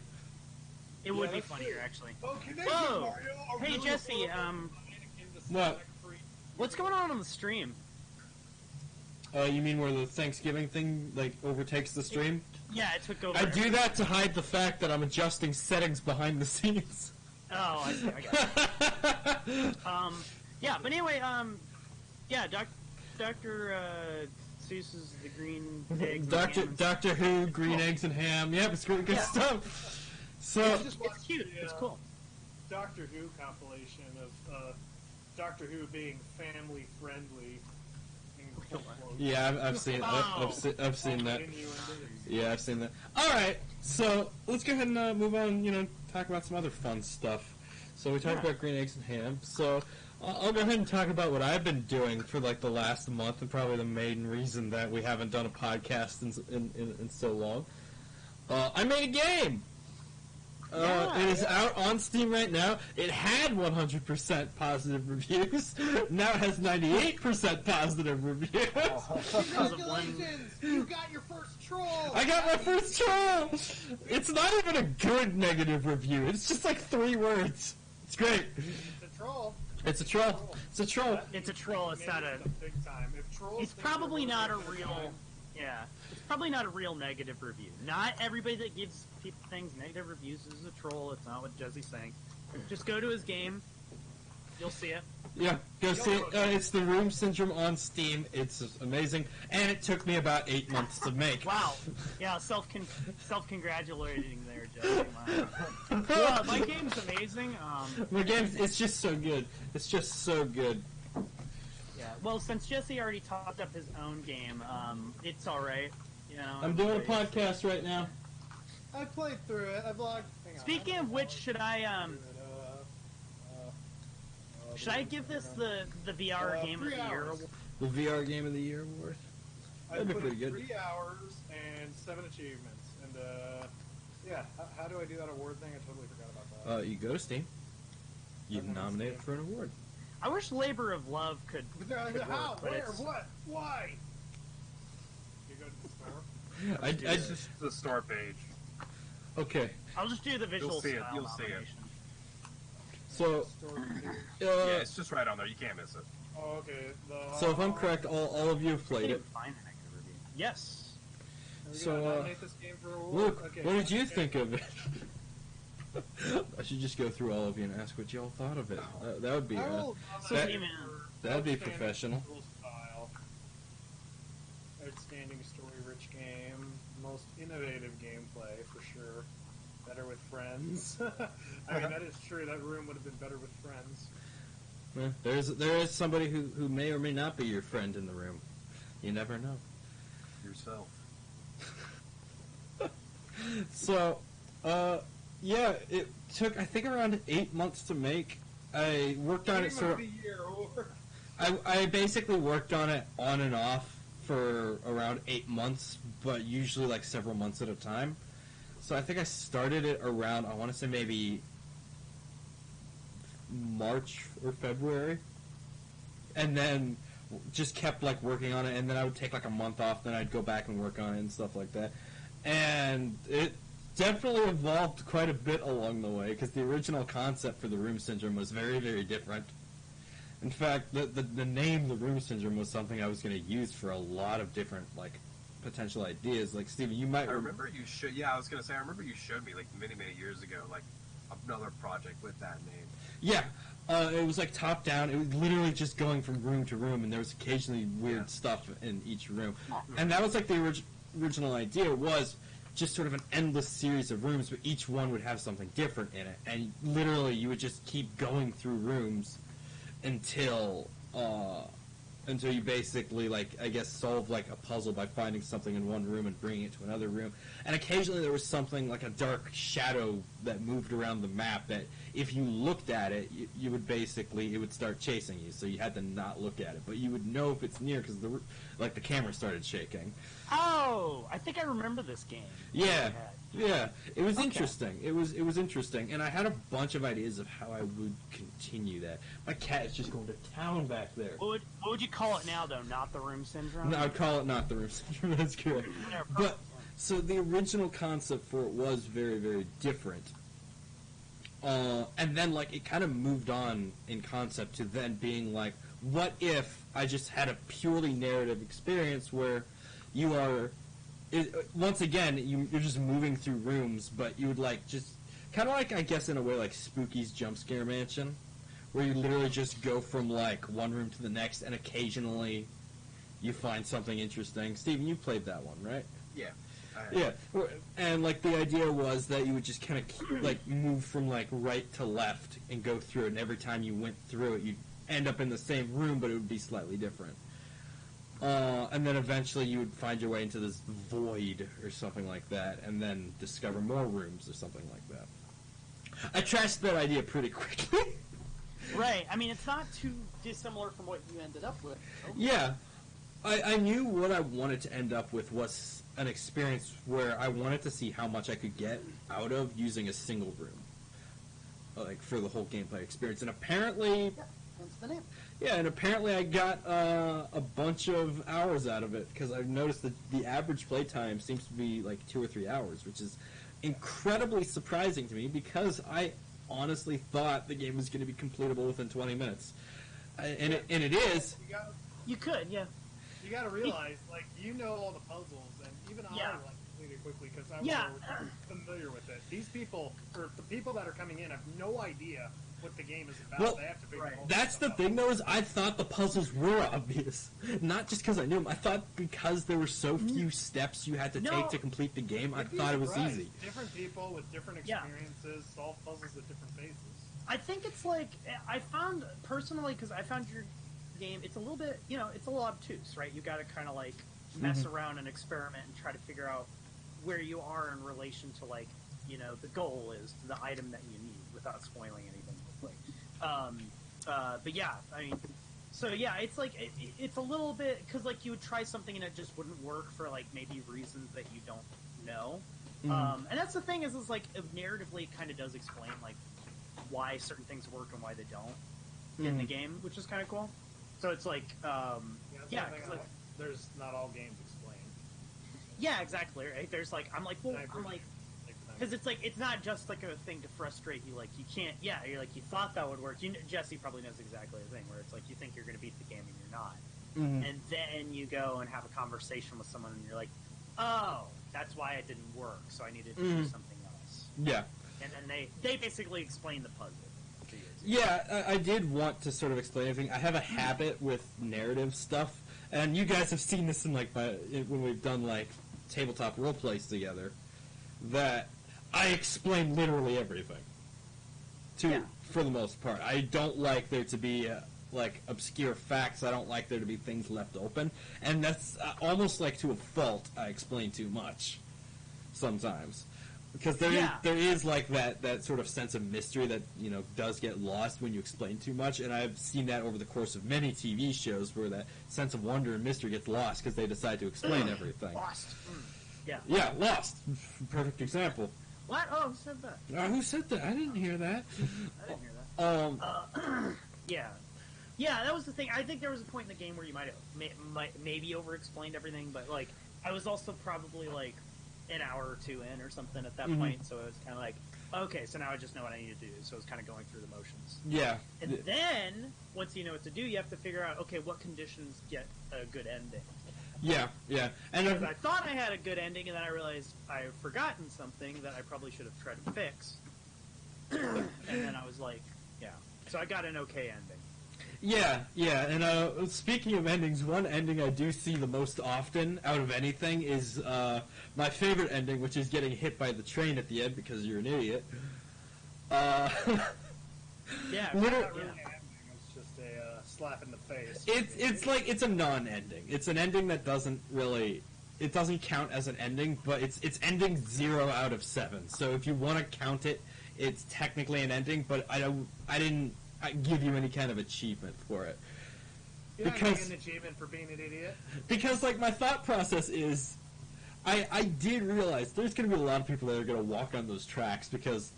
It would be that's funnier, true. actually. Oh, can they Whoa! give Mario a Hey, really Jesse, horrible What? What's going on the stream? You mean where the Thanksgiving thing like overtakes the stream? Yeah, it took over. I do that to hide the fact that I'm adjusting settings behind the scenes. Oh, I see. I got it. Yeah, but anyway, yeah, Dr. Seuss's The Green Eggs. and Ham and Doctor Who, Green Eggs and Ham. Yep, it's good Yeah. stuff. So It's cute. It's cool. Doctor Who compilation of Doctor Who being family friendly. yeah, I've seen I've seen that. Yeah, I've seen that. All right, so let's go ahead and move on. Talk about some other fun stuff. So we talked about Green Eggs and Ham. So I'll go ahead and talk about what I've been doing for like the last month, and probably the main reason that we haven't done a podcast in so long. I made a game. It is out on Steam right now. It had 100% positive reviews. Now it has 98% positive reviews. Congratulations! You got your first troll! I got my first troll! It's not even a good negative review. It's just like 3 words. It's great. It's a troll. It's a troll. It's a troll. It's a troll. It's not a. Big time. If trolls It's think they're probably not a worth their real. time- Yeah, it's probably not a real negative review. Not everybody that gives people things negative reviews is a troll. It's not what Jesse's saying. Just go to his game. You'll see it. Yeah, go see it. It's the Room Syndrome on Steam. It's amazing. And it took me about 8 months to make. Wow. Yeah, self-congratulating there, Jesse. Wow. Yeah, my game's amazing. My game, it's just so good. It's just so good. Yeah. Well, since Jesse already topped up his own game, it's all right. I'm doing a podcast right now. I played through it. I vlogged. Hang on. Speaking of which, should I give this the VR Game of the 3 Year hours. award? The VR Game of the Year award. I That'd be put pretty in good. 3 hours and 7 achievements. And, yeah, how do I do that award thing? I totally forgot about that. You go to Steam. You nominate it for an award. I wish Labor of Love could. How? work, but Where? it's- What? Why? You go to the store? It's just the store page. Okay, I'll just do the visual see it, style you'll see it. nomination. so Yeah, it's just right on there. You can't miss it. Oh, okay. so if I'm correct, all of you have I played can't it. even find a negative review. Yes. Are we So, gonna nominate this game for award? Luke, Okay. what did you think of it? I should just go through all of you and ask what y'all thought of it. That would be I will that- nominate That- for that'd be outstanding professional. visual style, outstanding story-rich game, most innovative gameplay for sure. Better with friends. I mean, that is true. That room would have been better with friends. there is somebody who may or may not be your friend in the room. You never know. Yourself. So, yeah, it took I think around 8 months to make. I worked on it Game sort of of. the year award. I basically worked on it on and off for around 8 months, but usually like several months at a time. So I think I started it around, I want to say maybe March or February. And then just kept like working on it, and then I would take like a month off, then I'd go back and work on it and stuff like that. And it definitely evolved quite a bit along the way, because the original concept for the Room Syndrome was very, very different. In fact, the name The Room Syndrome was something I was going to use for a lot of different, like, potential ideas. Like, Steven, you might... I remember you showed. Yeah, I was gonna say. I remember you showed me like many years ago, like another project with that name. Yeah. It was like top down. It was literally just going from room to room, and there was occasionally weird stuff in each room. And that was like the original idea was just sort of an endless series of rooms, but each one would have something different in it. And literally, you would just keep going through rooms until you basically, like, I guess, solve like a puzzle by finding something in one room and bringing it to another room. And occasionally there was something like a dark shadow that moved around the map that if you looked at it, you would basically, it would start chasing you. So you had to not look at it, but you would know if it's near because the camera started shaking. Oh, I think I remember this game. Yeah. Yeah, it was Okay. interesting. It was interesting, and I had a bunch of ideas of how I would continue that. My cat is just going to town back there. What would you call it now, though? Not the Room Syndrome? No, I'd call it not the Room Syndrome. That's correct. Yeah, But so the original concept for it was very, very different, and then like it kind of moved on in concept to then being like, what if I just had a purely narrative experience where you are. Once again, you're just moving through rooms, but you would like just kind of like, I guess in a way, like Spooky's Jump Scare Mansion, where you literally just go from like one room to the next, and occasionally you find something interesting. Steven, you played that one, right? Yeah. Yeah, and like the idea was that you would just kind of like move from like right to left and go through it, and every time you went through it, you'd end up in the same room, but it would be slightly different. And then eventually you would find your way into this void or something like that, and then discover more rooms or something like that. I trashed that idea pretty quickly. Right. I mean, it's not too dissimilar from what you ended up with. Yeah. I knew what I wanted to end up with was an experience where I wanted to see how much I could get out of using a single room. Like, for the whole gameplay experience. And apparently... Hence the name. Yeah, and apparently I got a bunch of hours out of it, because I've noticed that the average playtime seems to be like 2 or 3 hours, which is incredibly surprising to me, because I honestly thought the game was going to be completable within 20 minutes. And it is. You could, yeah. You gotta realize, like, you know all the puzzles, and even Yeah. I, like, completed quickly because I was Yeah. familiar with it. These people, or the people that are coming in, have no idea what the game is about. Well, they have to figure right. all That's the stuff thing, out. though, is I thought the puzzles were obvious. Not just because I knew them. I thought because there were so few steps you had to No. take to complete the game, I You'd be thought it was surprised. easy. Different people with different Yeah. experiences solve puzzles at different phases. I think it's like, I found, personally, because I found your game, it's a little bit, it's a little obtuse, right? You gotta kind of like mess around and experiment and try to figure out where you are in relation to like, the goal is, to the item that you need, without spoiling anything. But yeah, I mean, so yeah, it's like, it's a little bit, because like you would try something and it just wouldn't work for like maybe reasons that you don't know. And that's the thing is like, narratively it kind of does explain like why certain things work and why they don't in the game, which is kind of cool. So it's like, That's yeah, the thing 'cause, I like, like. There's not all games explained. Yeah, exactly. Right. There's like I'm like well I agree. I'm like because it's like it's not just like a thing to frustrate you. Like you can't. Yeah, you're like you thought that would work. Jesse probably knows exactly the thing where it's like you think you're going to beat the game and you're not, and then you go and have a conversation with someone and you're like, oh, that's why it didn't work. So I needed to do something else. Yeah. And then they basically explain the puzzle to you. Yeah, I did want to sort of explain everything. I have a habit with narrative stuff, and you guys have seen this in like when we've done like tabletop role plays together, that I explain literally everything. For the most part, I don't like there to be like obscure facts. I don't like there to be things left open, and that's almost like to a fault. I explain too much sometimes. Because there is like that sort of sense of mystery that does get lost when you explain too much, and I've seen that over the course of many TV shows where that sense of wonder and mystery gets lost because they decide to explain everything. Lost. Yeah. Yeah, Lost. Perfect example. What? Oh, who said that? Who said that? I didn't hear that. I didn't hear that. Yeah. Yeah, that was the thing. I think there was a point in the game where you might have maybe over-explained everything, but like I was also probably like an hour or two in or something at that point, so it was kind of like, okay, so now I just know what I need to do. So it was kind of going through the motions. Yeah. And then once you know what to do, you have to figure out, okay, what conditions get a good ending. Yeah, yeah. And Because I thought I had a good ending, and then I realized I've forgotten something that I probably should have tried to fix. And then I was like, yeah. So I got an okay ending. Yeah, yeah, and speaking of endings, one ending I do see the most often out of anything is my favorite ending, which is getting hit by the train at the end because you're an idiot. Yeah, It's not really an ending. It's just a slap in the face. It's a non-ending. It's an ending that doesn't count as an ending, but it's ending 0 out of 7. So if you want to count it, it's technically an ending, but I didn't give you any kind of achievement for it. You're not getting an achievement for being an idiot. Because like my thought process is, I did realize there's going to be a lot of people that are going to walk on those tracks because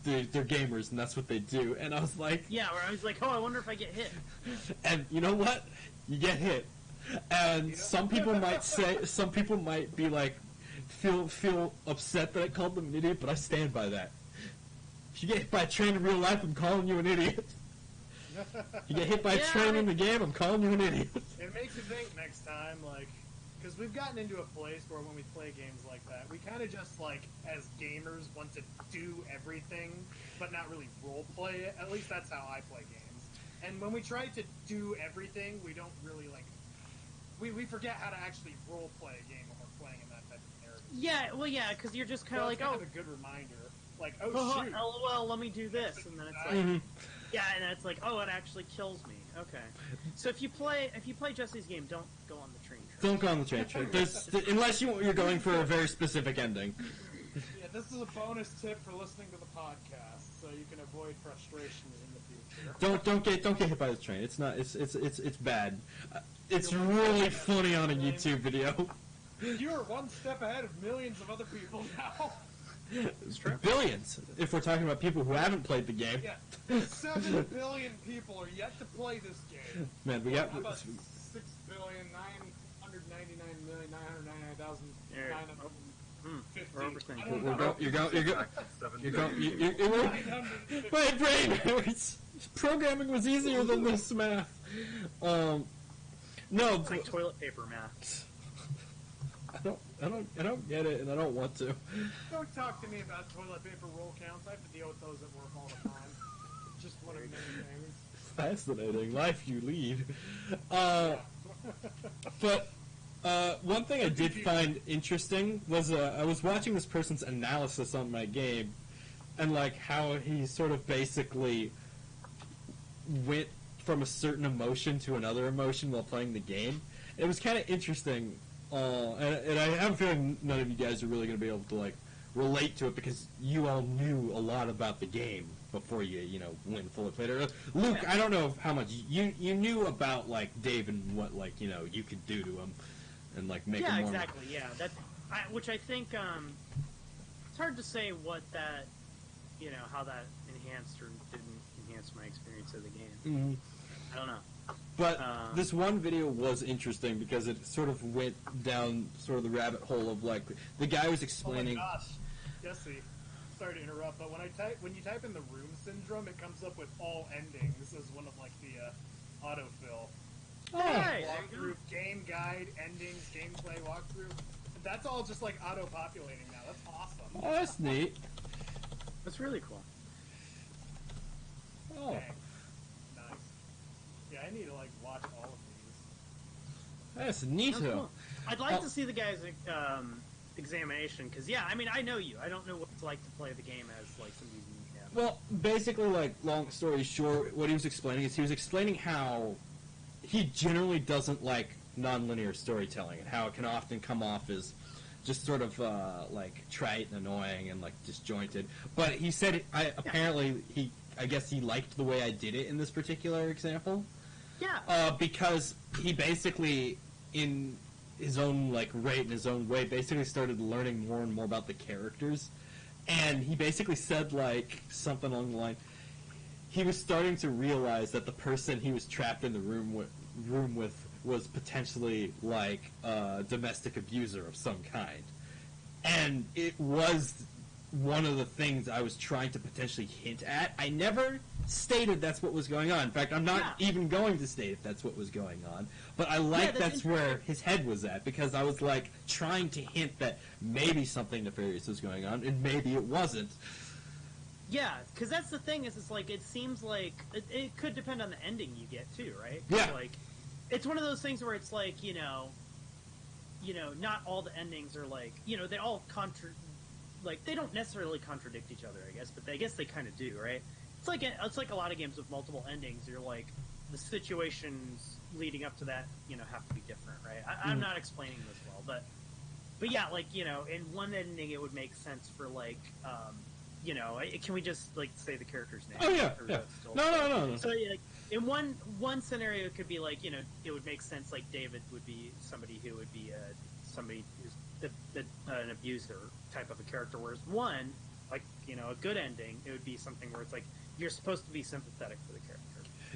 they're gamers and that's what they do. And I was like, yeah, where I was like, oh, I wonder if I get hit. And you know what? You get hit. And some people might be like, feel upset that I called them an idiot, but I stand by that. If you get hit by a train in real life, I'm calling you an idiot. You get hit by a train in the game, I'm calling you an idiot. It makes you think next time, like, because we've gotten into a place where when we play games like that, we kind of just, like, as gamers, want to do everything, but not really role play it. At least that's how I play games. And when we try to do everything, we don't really, like, we forget how to actually role play a game when we're playing in that type of narrative. Yeah, well, yeah, because you're just kind of like, it's oh, kind of a good reminder. Like, oh, shoot. LOL, let me do this, and then it's like, yeah, and then it's like, oh, it actually kills me. Okay, so if you play Jesse's game, don't go on the train track. Don't go on the train track. Unless you're going for a very specific ending. Yeah, this is a bonus tip for listening to the podcast, so you can avoid frustration in the future. Don't get hit by the train. It's not. It's bad. It's really funny on a YouTube video. You're one step ahead of millions of other people now. It's true. Billions, if we're talking about people who haven't played the game. Yeah, 7 billion people are yet to play this game. Man, we got. How about 6,999,950? My brain hurts. Programming was easier than this math. No, It's like toilet paper math. I don't get it, and I don't want to. Don't talk to me about toilet paper roll counts. I have to deal with those at work all the time. Just one of many things. Fascinating life you lead. But one thing I did find interesting was I was watching this person's analysis on my game, and like how he sort of basically went from a certain emotion to another emotion while playing the game. It was kind of interesting. And I have a feeling none of you guys are really going to be able to like relate to it because you all knew a lot about the game before you went fully played it. Luke, I don't know how much you knew about like Dave and what like you could do to him and like make him more. Yeah, exactly. Yeah, which I think it's hard to say what that how that enhanced or didn't enhance my experience of the game. Mm-hmm. I don't know. But this one video was interesting because it sort of went down sort of the rabbit hole of like the guy was explaining. Oh my gosh, Jesse. Sorry to interrupt, but when you type in the room syndrome, it comes up with all endings as one of like the autofill. Oh, Hey, Walkthrough, game guide, endings, gameplay walkthrough. That's all just like auto-populating now. That's awesome. oh, that's neat. That's really cool. Oh, Dang. Nice. Yeah, I need to like watch all of these. that's neat. That's cool. I'd like Oh. to see the guy's examination, because, yeah, I mean, I know you. I don't know what it's like to play the game as, like, somebody who can. Well, basically, like, long story short, what he was explaining is he was explaining how he generally doesn't like nonlinear storytelling and how it can often come off as just sort of, like, trite and annoying and, like, disjointed. But he said, I guess he liked the way I did it in this particular example. Yeah. Because he basically, in his own like rate, in his own way, basically started learning more and more about the characters, and he basically said like something along the line. He was starting to realize that the person he was trapped in the room with was potentially like a domestic abuser of some kind, and it was one of the things I was trying to potentially hint at. I never stated that's what was going on. In fact, I'm not even going to state if that's what was going on. But I like that's where his head was at, because I was like trying to hint that maybe something nefarious was going on, and maybe it wasn't. Yeah, because that's the thing, is it's like, it seems like, it could depend on the ending you get too, right? Yeah. Like, it's one of those things where it's like, not all the endings are like, they all they don't necessarily contradict each other, I guess, but I guess they kind of do, right? It's like a lot of games with multiple endings. You're like, the situations leading up to that, have to be different, right? I'm not explaining this well, but yeah, like, in one ending it would make sense for like, can we just like say the character's name? Oh yeah, yeah. No. So like, in one scenario, it could be like, it would make sense like David would be somebody who would be somebody who's an abuser type of a character, whereas one, like, a good ending, it would be something where it's like you're supposed to be sympathetic for the character.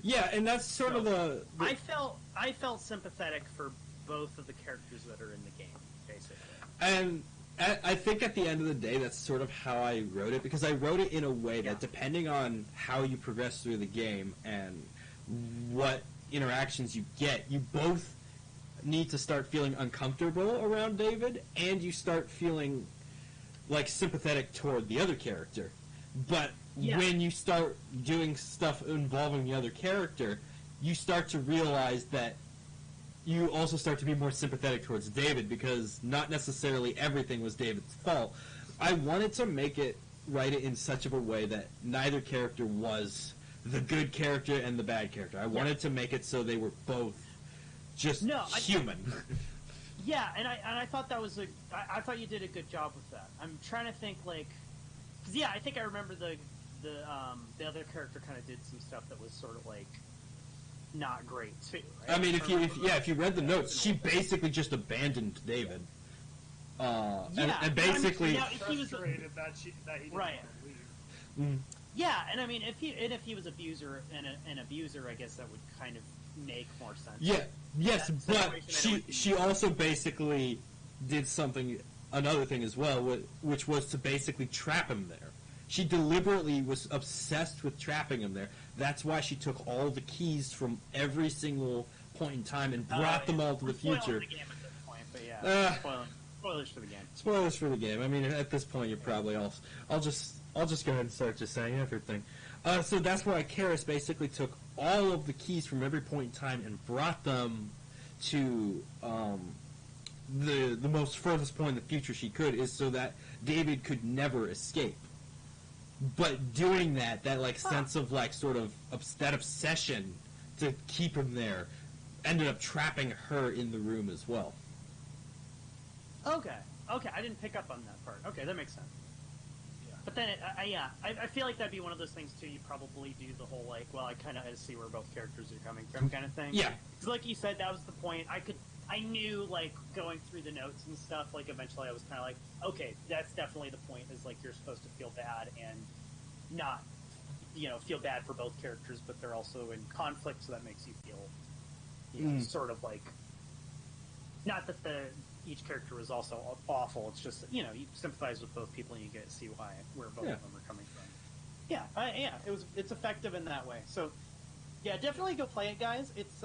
Yeah, and that's sort of the I felt sympathetic for both of the characters that are in the game, basically. And I think at the end of the day, that's sort of how I wrote it, because I wrote it in a way that depending on how you progress through the game and what interactions you get, you both need to start feeling uncomfortable around David, and you start feeling like sympathetic toward the other character. But when you start doing stuff involving the other character, you start to realize that you also start to be more sympathetic towards David, because not necessarily everything was David's fault. I wanted to write it in such of a way that neither character was the good character and the bad character. I wanted to make it so they were both just human. Yeah, and I thought that was I thought you did a good job with that. I'm trying to think, like, because I think I remember the other character kind of did some stuff that was sort of like not great too. Right? I mean, if you read the notes, she basically just abandoned David. And basically, He was frustrated that he didn't want to leave. Yeah, and I mean, if he was an abuser, I guess that would kind of make more sense. Yeah, yes, but she also basically did another thing as well, which was to basically trap him there. She deliberately was obsessed with trapping him there. That's why she took all the keys from every single point in time and brought them all to the future. The game at this point, but yeah, spoilers for the game. Spoilers for the game. I mean, at this point, you're probably all. I'll just go ahead and start just saying everything. So that's why Karis basically took all of the keys from every point in time and brought them to the most furthest point in the future she could, is so that David could never escape. But doing that like sense of like sort of that obsession to keep him there ended up trapping her in the room as well. Okay, I didn't pick up on that part. Okay, that makes sense. Yeah. But then, I feel like that'd be one of those things too. You probably do the whole like, well, I kind of see where both characters are coming from, kind of thing. Yeah. Because like you said, that was the point. I knew, like, going through the notes and stuff, like, eventually I was kind of like, okay, that's definitely the point, is, like, you're supposed to feel bad and not feel bad for both characters, but they're also in conflict, so that makes you feel, sort of like, not that each character was also awful. It's just you sympathize with both people and you get to see where both of them are coming from. Yeah, it's effective in that way. So, yeah, definitely go play it, guys. It's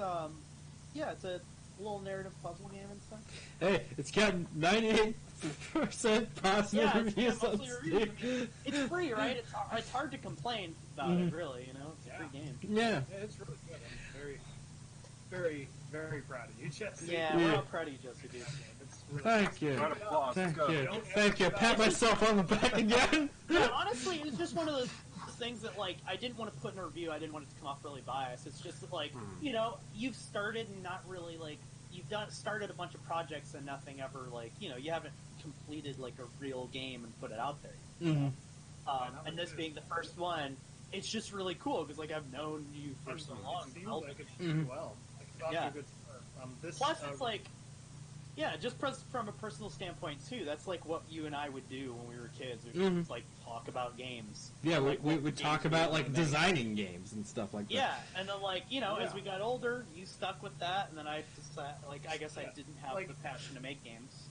it's a little narrative puzzle game and stuff. Hey, it's got 98% positive reviews on Steam. It's free, right? It's hard to complain about it, really. It's a free game. Yeah. It's really good. I'm very, very, very proud of you, Jesse. Yeah, we're all proud of you, Jesse, dude. Really Thank you. Round of applause. Thank Let's go. you. Thank you. Pat myself on the back again. Yeah, honestly, it's just one of those things that, like, I didn't want to put in a review. I didn't want it to come off really biased. It's just that, like, you've started and not really, like, started a bunch of projects and nothing ever, like, you haven't completed, like, a real game and put it out there. And this being the first one, it's just really cool because, like, I've known you for so long. It seems like it's well. Like, Yeah. a good start. Plus, it's like, yeah, just from a personal standpoint too. That's like what you and I would do when we were kids. We would just, like, talk about games. Yeah, like, we would talk about, like, designing games and stuff like that. Yeah, and then, like, as we got older, you stuck with that, and then I decided, like, I guess I didn't have Like, the passion to make games.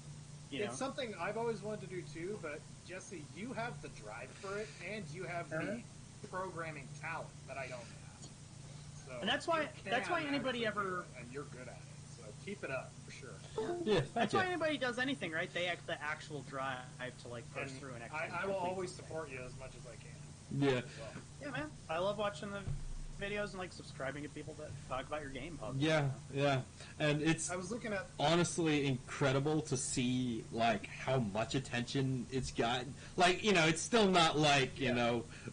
It's something I've always wanted to do too, but Jesse, you have the drive for it, and you have the programming talent that I don't have. So And that's why- you that's why can anybody actually do ever- it, and you're good at it. So keep it up for sure. Yeah, That's thank why you. anybody does anything, right? They have the actual drive to, like, push And through and actually I will complete always something. support you as much as I can. Yeah. as well. Yeah, man. I love watching the videos and, like, subscribing to people that talk about your game. Yeah, yeah. And it's I was looking at honestly incredible to see, like, how much attention it's gotten. Like, it's still not like,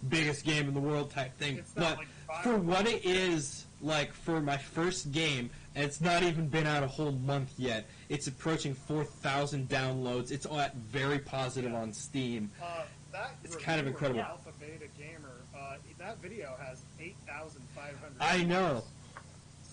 biggest game in the world type thing. It's not But like for viral. what it is, like, for my first game, and it's not even been out a whole month yet, it's approaching 4,000 downloads. It's at very positive on Steam. that It's kind of reviewer, incredible. Alpha Beta Gamer, that video has 8,500. I know.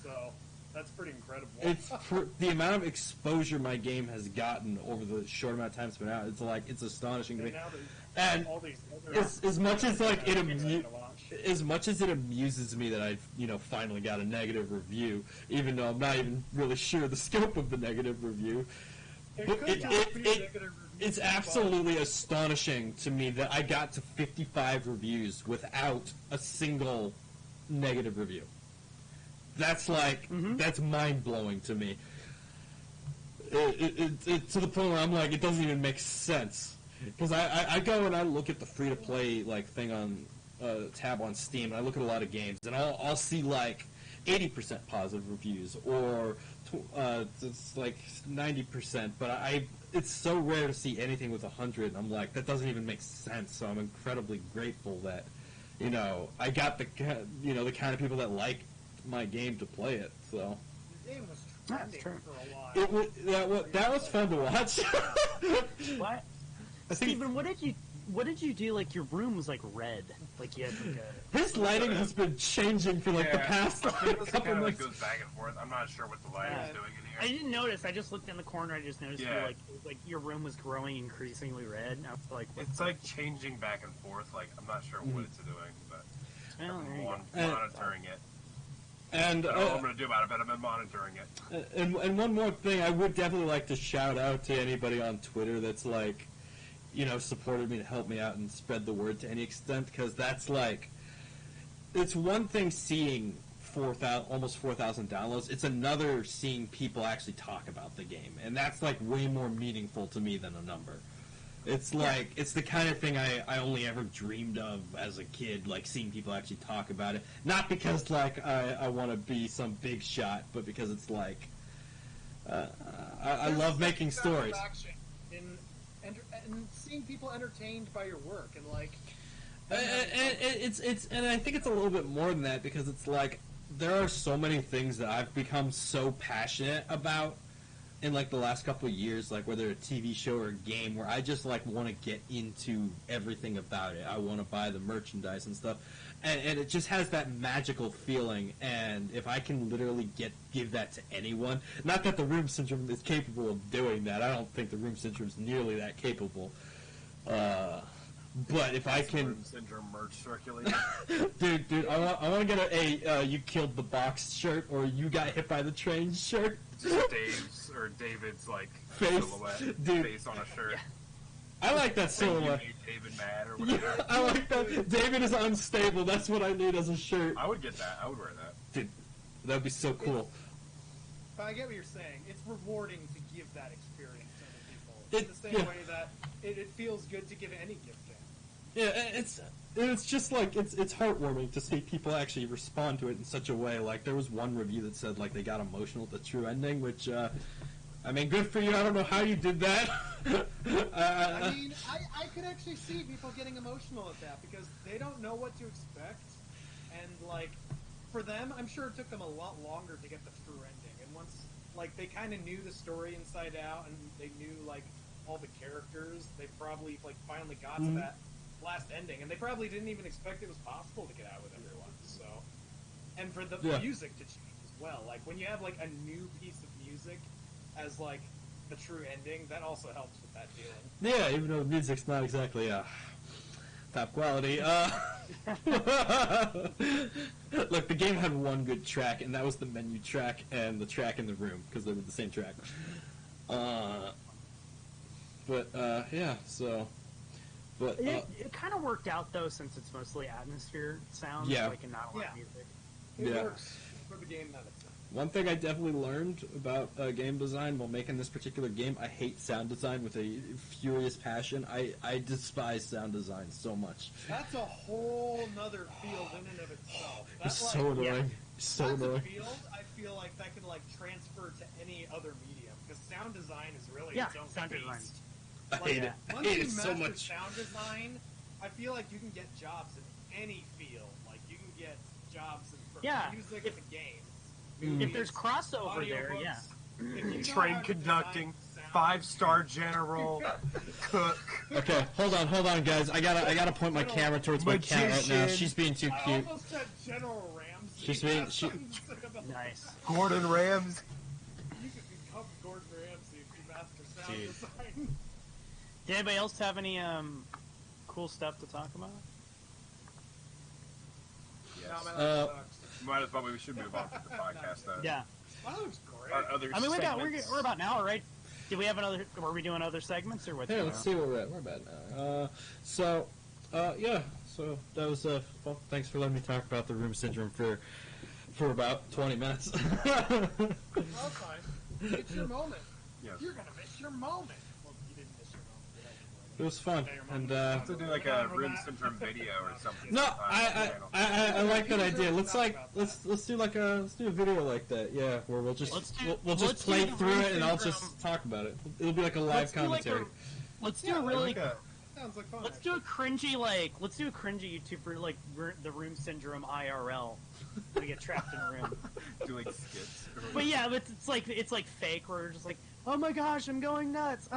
So that's pretty incredible. It's for the amount of exposure my game has gotten over the short amount of time it's been out. It's astonishing to me. And now there's And all these other as much as, like, it games amu- to watch. as much as it amuses me that I've finally got a negative review, even though I'm not even really sure the scope of the negative review. It But could just be a negative review, it's but absolutely astonishing to me that I got to 55 reviews without a single negative review. That's like that's mind blowing to me. It to the point where I'm like, it doesn't even make sense. Because I go and I look at the free to play, like, thing on tab on Steam, and I look at a lot of games, and I'll see, like, 80% positive reviews, or it's like 90%. But it's so rare to see anything with 100. And I'm like, that doesn't even make sense. So I'm incredibly grateful that I got the the kind of people that like my game to play it. So the game was That's trending true. for a while. that was fun to watch. What? I think Steven, what did you do? Like, your room was, like, red. Like, you had, like, a... his lighting has been changing for, like, the past It couple kind of, like, months. goes back and forth. I'm not sure what the light is doing in I here. didn't notice. I just looked in the corner. I just noticed Yeah. like your room was growing increasingly red. And I was like, what? It's like changing back and forth. Like, I'm not sure what it's doing, but Well, there you I'm go. monitoring it. And I don't know what I'm going to do about it, but I've been monitoring it. and one more thing, I would definitely like to shout out to anybody on Twitter that's, like, supported me to help me out and spread the word to any extent, because that's, like, it's one thing seeing almost 4,000 downloads. It's another seeing people actually talk about the game, and that's, like, way more meaningful to me than a number. It's like, it's the kind of thing I only ever dreamed of as a kid, like, seeing people actually talk about it. Not because, like, I want to be some big shot, but because it's like, I love making stories. And seeing people entertained by your work, and, like... And I think it's a little bit more than that, because it's like, there are so many things that I've become so passionate about in, like, the last couple of years, like, whether a TV show or a game, where I just, like, want to get into everything about it. I want to buy the merchandise and stuff, and it just has that magical feeling. And if I can literally give that to anyone, not that the Room Syndrome is capable of doing that. I don't think the Room Syndrome is nearly that capable. But if I can, Room Syndrome merch circulating. dude, I want to get a you killed the box shirt or you got hit by the train shirt. Just Dave's or David's like Face. silhouette Dude. face on a shirt. I like that You silhouette. made David mad or Yeah, whatever. I like that. David is unstable. That's what I need as a shirt. I would get that. I would wear that. Dude, that'd be so cool. But I get what you're saying. It's rewarding to give that experience to other people. It- In the same yeah. way that it feels good to give any gift to. Yeah, it's just like it's heartwarming to see people actually respond to it in such a way. Like there was one review that said like they got emotional at the true ending, which I mean, good for you. I don't know how you did that. I mean, I could actually see people getting emotional at that because they don't know what to expect, and like for them, I'm sure it took them a lot longer to get the true ending. And once like they kind of knew the story inside out and they knew like all the characters, they probably like finally got to that last ending, and they probably didn't even expect it was possible to get out with everyone. So, and for the Yeah. music to change as well, like when you have like a new piece of music as like the true ending, that also helps with that feeling. Yeah, even though the music's not exactly top quality. Look, the game had one good track, and that was the menu track and the track in the room because they were the same track. Yeah, so. But It kind of worked out though, since it's mostly atmosphere sounds, Yeah. like and not a lot of Yeah. music. It Yeah. works for the game that it's in. one thing I definitely learned about game design while making this particular game, I hate sound design with a furious passion. I despise sound design so much. That's a whole nother field in and of itself. It's That's so like, annoying. So that's a annoying. field I feel like that could like transfer to any other medium because sound design is really Yeah, its own sound beast. design. I hate it. I Once hate you it so master much. sound design, I feel like you can get jobs in any field. Like you can get jobs in from Yeah, music if- to games. Mm. If movies, there's crossover there, audiobooks. yeah. If you know Train how to conducting, design sound- 5-star general, cook. Okay, hold on, guys. I gotta point my camera towards my cat right now. Magician. She's being too I cute. almost said General Ramsey. She's being- That's she- instead of a- Nice. Gordon Ramsay. You could become Gordon Ramsay if you master sound Dude. design. Did anybody else have any cool stuff to talk about? Yes. No, man, Uh, that sucks. Might as well. We should move on to the podcast then. Yeah. That looks great. Other I mean, segments. we're about an hour, right? Did we have another? Were we doing other segments or what's Hey, going let's on? see where we're at. We're about now. Yeah. So that was well, thanks for letting me talk about the room syndrome for about 20 minutes. Well, fine. It's your moment. Yes. You're gonna miss your moment. Well, you didn't miss your moment. It was fun, and Let's do like a Rune Syndrome video or something. no, sometime on the channel. I like that idea. Let's do a video like that. Yeah, where we'll just Let's do- we'll just let's play do the through Rune it, and I'll Syndrome. just talk about it. It'll be like a live Let's do like commentary. let's do a really. Sounds like fun. Let's do a cringy let's do a cringy YouTube for like the Room Syndrome IRL. We get trapped in a room. Do like skits. But yeah, it's like fake. Where we're just like, oh my gosh, I'm going nuts.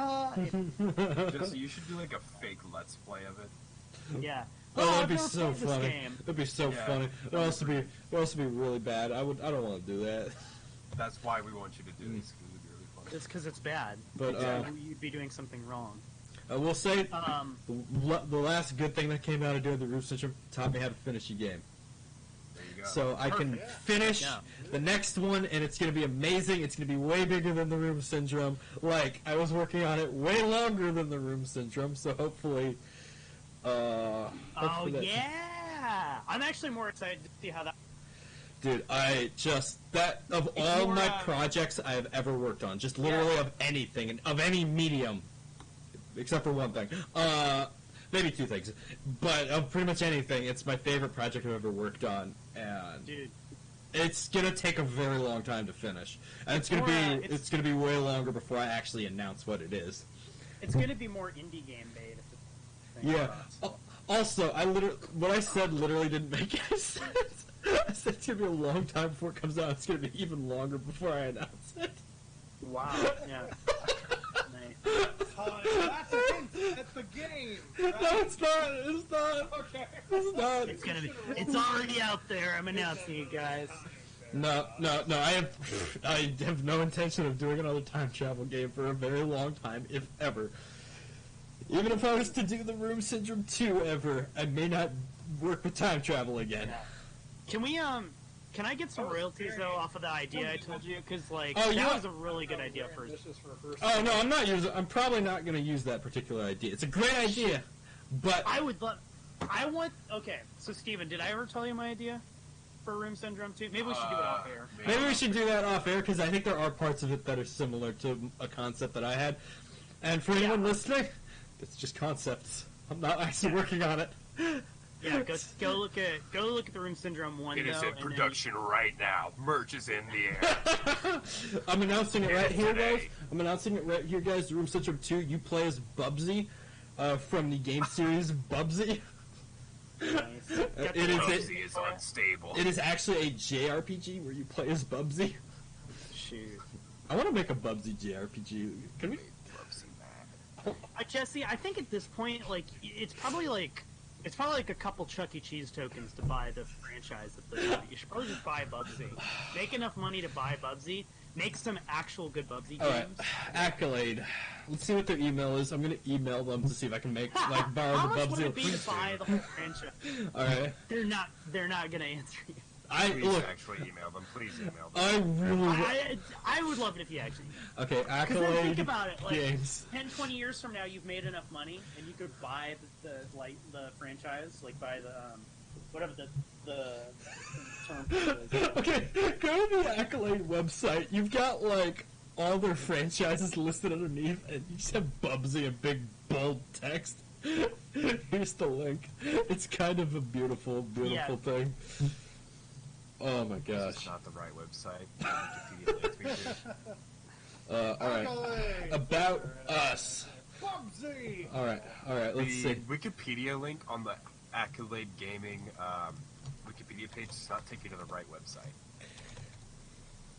Just, you should do like a fake Let's Play of it. Yeah. Oh, that'd I've be never so played this funny. game. That'd be so Yeah. funny. It'd also be really bad. I don't want to do that. That's why we want you to do this, because it'd be really fun. Just because it's bad. But You'd be doing something wrong. I will say Um, the last good thing that came out of doing the room syndrome taught me how to finish a game. There you go. So I can Perfect. finish Yeah. the next one, and it's going to be amazing. It's going to be way bigger than the room syndrome. Like, I was working on it way longer than the room syndrome, so hopefully... oh that- yeah, I'm actually more excited to see how that. Dude, of It's all more, my projects I have ever worked on, just literally of anything, and of any medium, except for one thing. Maybe two things. But of pretty much anything, it's my favorite project I've ever worked on, and Dude, it's gonna take a very long time to finish. And it's gonna more, be it's gonna be way longer before I actually announce what it is. it's gonna be more indie game bait. If it's thing. Yeah. Also, what I said literally didn't make any sense. I said it's gonna be a long time before it comes out. It's gonna be even longer before I announce it. Wow. Yeah. Nice. That's a hint. That's the game. Right? No, it's not. It's not. Okay. It's not. It's gonna be. It's already out there. I'm announcing it, guys. No. I have no intention of doing another time travel game for a very long time, if ever. Even if I was to do the Room Syndrome 2 ever, I may not work with time travel again. Can we can I get some royalties though off of the idea I told you? Because like Oh, that was a really good idea first. This is for first. Oh no, I'm not using. I'm probably not going to use that particular idea. It's a great idea, but I would love. I want. Okay, so Steven, did I ever tell you my idea for Room Syndrome 2? Maybe we should do it off air. maybe we should do that off air because I think there are parts of it that are similar to a concept that I had. And for anyone listening, it's just concepts. I'm not actually working on it. Yeah, go look at the Room Syndrome 1. It is though, in production right now. Merch is in the air. I'm announcing it right here, Today. guys. I'm announcing it right here, guys. Room Syndrome 2, you play as Bubsy from the game series Bubsy. It is Rosie is unstable. It is actually a JRPG where you play as Bubsy. Shoot. I want to make a Bubsy JRPG. Can we? Jesse, I think at this point, like, it's probably like a couple Chuck E. Cheese tokens to buy the franchise. You should probably just buy Bubsy. Make enough money to buy Bubsy. Make some actual good Bubsy games. All right, Accolade. Let's see what their email is. I'm gonna email them to see if I can make borrow How the much would Bubsy. it be to buy the whole franchise? All right. They're not gonna answer you. Please actually email them. Please email them. I really. I would love it if you actually. Okay, Because then Accolade think about it, like Games. 10, 20 years from now, you've made enough money, and you could buy the franchise, like buy the whatever the term is. Okay, go to the Accolade website. You've got like all their franchises listed underneath, and you just have Bubsy in big bold text. Here's the link. It's kind of a beautiful thing. Oh my This is gosh. not the right website. Wikipedia lets me do. Alright. About Us. Bubsy! Alright, let's The see. Wikipedia link on the Accolade Gaming Wikipedia page does not take you to the right website.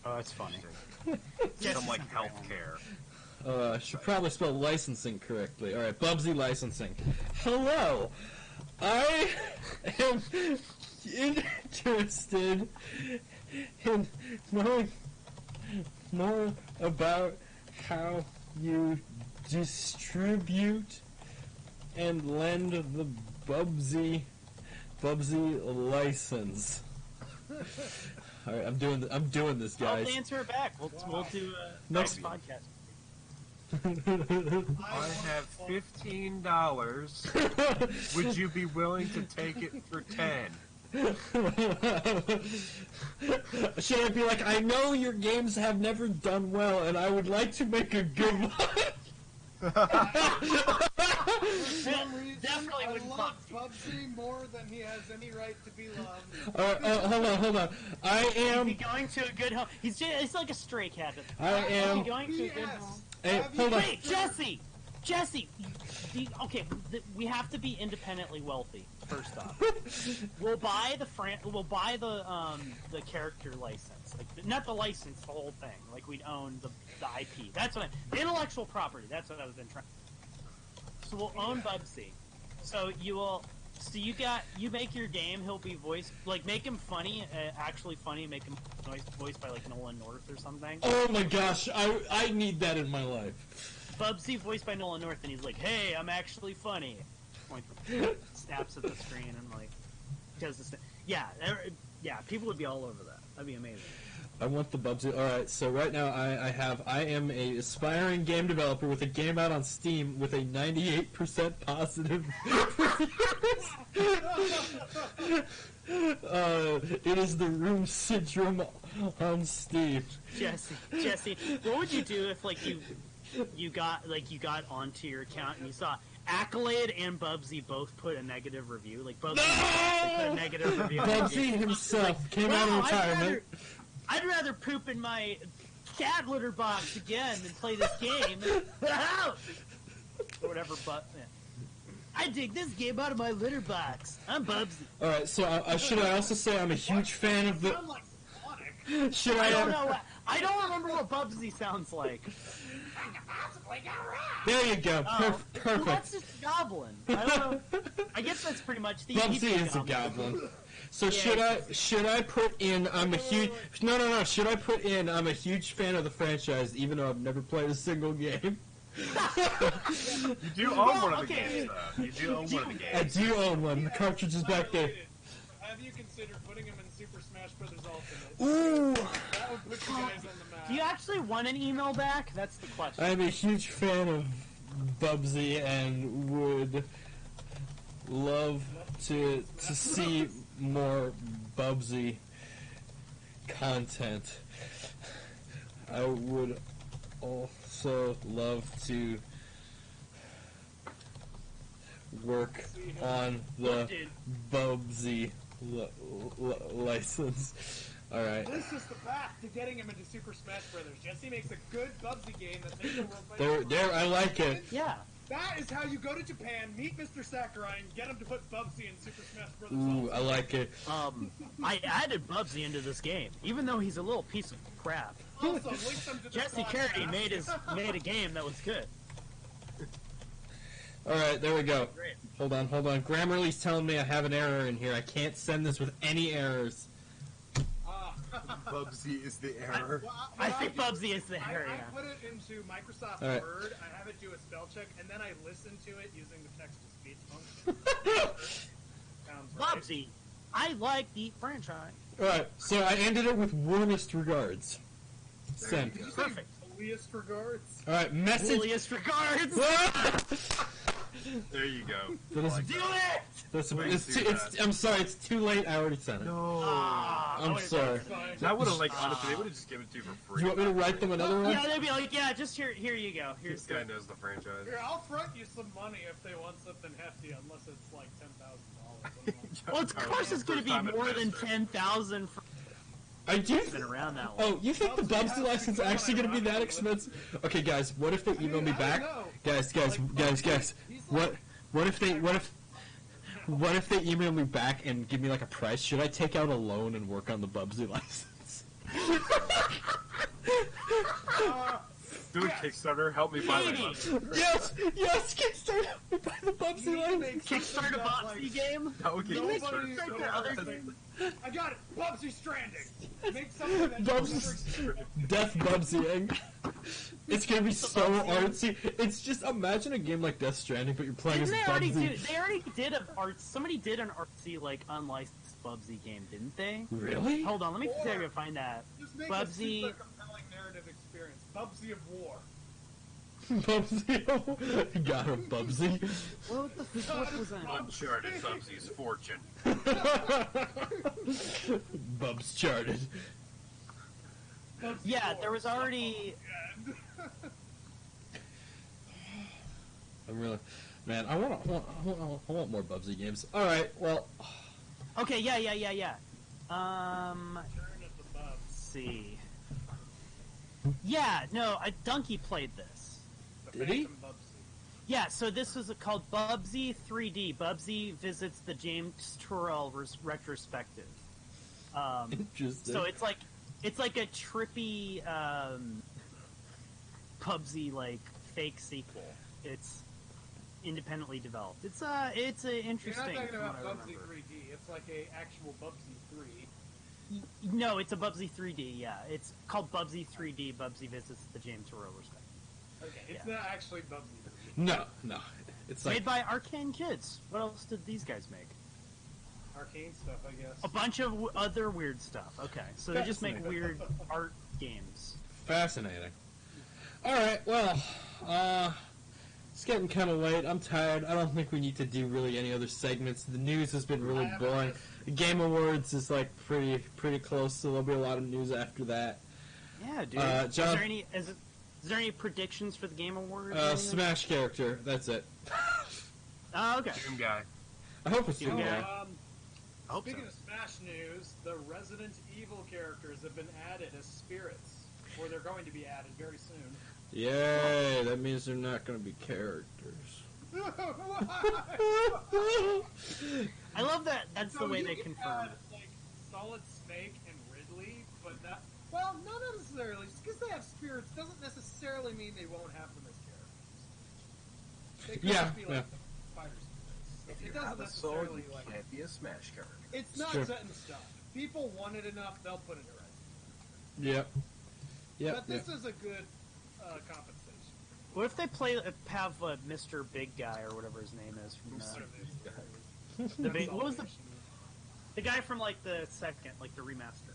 Oh, that's funny. Some like healthcare. I should probably spell licensing correctly. Alright, Bubsy licensing. Hello! I am interested in knowing more about how you distribute and lend the Bubsy license. Alright, I'm doing this, I'll guys. answer it back. We'll do Next- next podcast. I have $15. Would you be willing to take it for 10? Should I be like, I know your games have never done well, and I would like to make a good one? For some reason, Definitely I wouldn't love fuck Bubsy more than he has any right to be loved. Hold on. I Is he am. going to a good home? It's like a stray cat. I Is am. he going to a good home? Hey, hold on. Wait, Jesse. We have to be independently wealthy. First off, we'll buy the character license, like not the license, the whole thing. Like we'd own the IP. That's what the intellectual property. That's what I've been trying. So we'll own Bubsy. So you will. So you make your game. He'll be voiced make him funny, actually funny. Make him voiced by like Nolan North or something. Oh my gosh, I need that in my life. Bubsy voiced by Nolan North, and he's like, "Hey, I'm actually funny." Like, snaps at the screen and like does this. Yeah, people would be all over that. That'd be amazing. I want the Bubsy. Alright, so right now I am a aspiring game developer with a game out on Steam with a 98% positive it is the Room Syndrome on Steam. Jesse, what would you do if you got onto your account and you saw Accolade and Bubsy both put a negative review? Like Bubsy put a negative review. Bubsy himself came out of retirement. I'd rather poop in my cat litter box again than play this game. Or whatever, I dig this game out of my litter box. I'm Bubsy. Alright, so should I also say I'm a huge fan of the... Sound like Sonic. Should I don't know. I don't remember what Bubsy sounds like. There you go. Well, Perfect. that's just a goblin. I don't know. I guess that's pretty much the Bubsy is a goblin. So Yeah, should I put in I'm a huge should I put in I'm a huge fan of the franchise even though I've never played a single game? You do own one of the games, though. You do own one of the I games. do own one. The cartridge is back there. Have you considered putting him in Super Smash Bros. Ultimate? Ooh, That would put you guys on the map. Do you actually want an email back? That's the question. I'm a huge fan of Bubsy and would love to see more Bubsy content. I would also love to work on the Bubsy license. Alright. This is the path to getting him into Super Smash Brothers. Jesse makes a good Bubsy game that makes the world There, I like it. Yeah. That is how you go to Japan, meet Mr. Sakurai, and get him to put Bubsy in Super Smash Brothers. Ooh, I like it. I added Bubsy into this game, even though he's a little piece of crap. Also, link them to the Jesse podcast. Carey made a game that was good. Alright, there we go. Great. Hold on. Grammarly's telling me I have an error in here. I can't send this with any errors. Bubsy is the error. I think Bubsy is the I area. put it into Microsoft All right. Word, I have it do a spell check, and then I listen to it using the text-to-speech function. Sounds right. Bubsy, I like the franchise. Alright, so I ended it with warmest regards. Send. Did you say Perfect. holiest regards? Alright, message. Holiest regards. There you go. That is- Like Do that. it. I'm sorry, it's too late. I already sent it. No. I'm sorry. Fine. That would have, like, honestly, they would have just given it to you for Do free. you want me to write them another one? Yeah, they'd be like, yeah, just here you go. This Here's guy the. knows the franchise. Here, I'll front you some money if they want something hefty, unless it's like $10,000. Well, of course it's going to be First-time more than investor. 10,000 for I do. been around that long. Oh, you think the Bubsy license actually going to be that expensive? Okay, guys, what if they email me back? Guys. What if they email me back and give me like a price? Should I take out a loan and work on the Bubsy license? Do a Kickstarter. Help me buy my Bubsy. Yes, Kickstarter, help me buy the Bubsy license. Kickstart a Bubsy game? That would get Nobody- Kickstarter so their other fast. game. I got it! Bubsy Stranding! Make something that Bubsy, Death Bubsying. It's gonna be so artsy. It's just imagine a game like Death Stranding, but you're playing as Didn't they already Bubsy. do? They already did an art. Somebody did an artsy like unlicensed Bubsy game, didn't they? Really? Hold on, let me see if I can find that. Just make Bubsy- a super compelling narrative experience. Bubsy of War. Bubsy. Got him, Bubsy. What the fuck was that? Uncharted Bubsy's fortune. Bubs charted. Bubsy Yeah, War. there was already. I'm really, man. I want more Bubsy games. All right, well, Okay, yeah. Turn of the Bubs. Let's see. Yeah, no, Donkey played this. The Did he? Phantom Bubsy. Yeah, so this was called Bubsy 3D. Bubsy visits the James Turrell retrospective. interesting. So it's like a trippy Bubsy like fake sequel. It's independently developed. It's You're interesting. not talking from about what I Bubsy remember. 3D. It's like a actual Bubsy 3. No, it's a Bubsy 3D. Yeah, it's called Bubsy 3D. Bubsy visits the James Turrell retrospective. Okay, it's Yeah. not actually Bubsy 3D. no, it's like Made by Arcane Kids. What else did these guys make? Arcane stuff, I guess. A bunch of other weird stuff. Okay, so they just make Fascinating. weird art games. fascinating. All right, well, it's getting kind of late. I'm tired. I don't think we need to do really any other segments. The news has been really boring. The Game Awards is like pretty close, so there'll be a lot of news after that. Yeah, dude. John- Is there any predictions for the Game Awards? or anything? Smash character. That's it. Oh, okay. Doom guy. I hope it's Yeah. Doom Guy. I hope so. Speaking of Smash news, the Resident Evil characters have been added as spirits, or they're going to be added very soon. Yay! That means they're not going to be characters. I love that. That's So the way you they can confirm add, it. like, Solid Snake and Ridley, but that... Well, not necessarily. Just because they have spirits doesn't necessarily mean they won't have them as characters. They could Yeah, just be like yeah. fighter spirits. If It you doesn't have a soul, necessarily, you like... can't be a Smash character. It's not true. set in stone. People want it enough, they'll put it right. Yep. Yep. But this is a good compensation. What if they have Mr. Big Guy or whatever his name is from the big? What was the guy from like the second, like the remaster?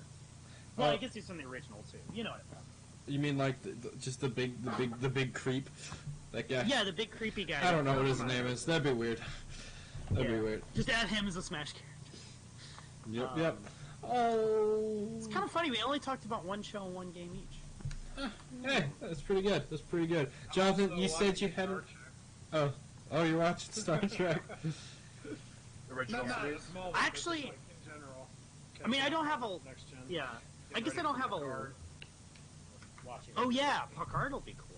Well, I guess he's from the original too. You know what I mean. You mean like just the big creep? That guy? Yeah, the big creepy guy. I don't know what his name is. That'd be weird. That'd be weird. Just add him as a Smash character. Yep. Oh. It's kind of funny. We only talked about one show and one game each. Hey, that's pretty good. That's pretty good. Jonathan, you said you hadn't. Oh, you watched Star Trek. Original Not series. a small one, Actually, but just, like, in general. I mean, I don't have a. Next gen. Yeah, Get I guess I ready don't for have a. Picard. Watching Oh it. yeah, Picard will be cool.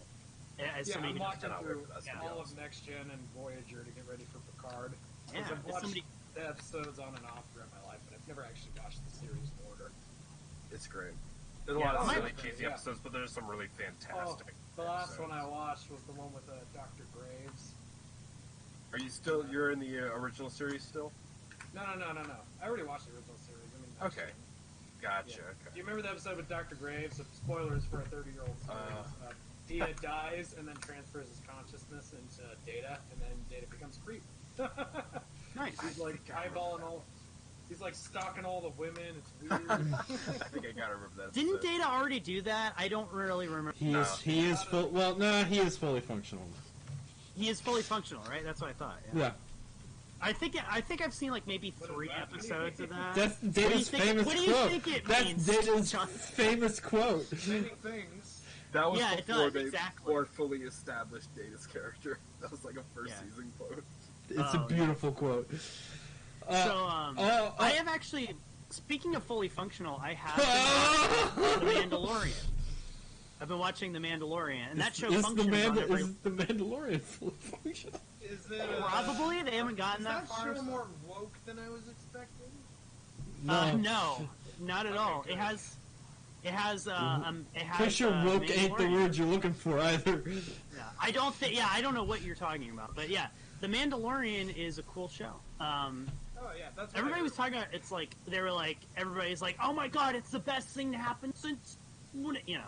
As Yeah, somebody I'm who watching I'll through wait for that to be all honest. of Next Gen and Voyager to get ready for Picard. Yeah, Because I've as watched somebody. the episodes on and off throughout my life, but I've never actually watched the series in order. It's great. There's a lot of Yeah, silly, my- cheesy yeah. episodes, but there's some really fantastic. The last one I episodes. watched was the one with Dr. Graves. Are you still? You're in the original series still? No. I already watched the original series. I mean, Next Okay. Gen. Gotcha. Yeah. Okay. Do you remember the episode with Dr. Graves? Spoilers for a 30-year-old story. Dia dies and then transfers his consciousness into Data, and then Data becomes creep. Nice. He's like eyeballing all. He's like stalking all the women. It's weird. I think I gotta remember that. Didn't episode. Data already do that? I don't really remember. He is full. Well, no, he is fully functional. He is fully functional, right? That's what I thought. Yeah. Yeah, I think I've seen like maybe What does 3 that mean? episodes of that. that's What do you Data's think- famous what do you quote. think it That's means, Data's John? famous quote. Many things. That was Yeah, it before does, they exactly. more fully established Data's character. That was like a first Yeah. season quote. It's a Oh, beautiful quote. So, I have actually. Speaking of fully functional, I have been watching The Mandalorian. I've been watching The Mandalorian, and that show is functions on every. is the Mandalorian fully functional? Is it Probably they haven't gotten Is that that far. show more woke than I was expecting? No, not at all. good. It has. It has. It has. Pretty sure woke ain't the Mandalorian. word you're looking for either. Yeah, I don't think. Yeah, I don't know what you're talking about, but yeah, The Mandalorian is a cool show. Oh yeah, that's what Everybody I was heard. talking about. It's like they were like everybody's like, oh my god, it's the best thing to happen since, you know.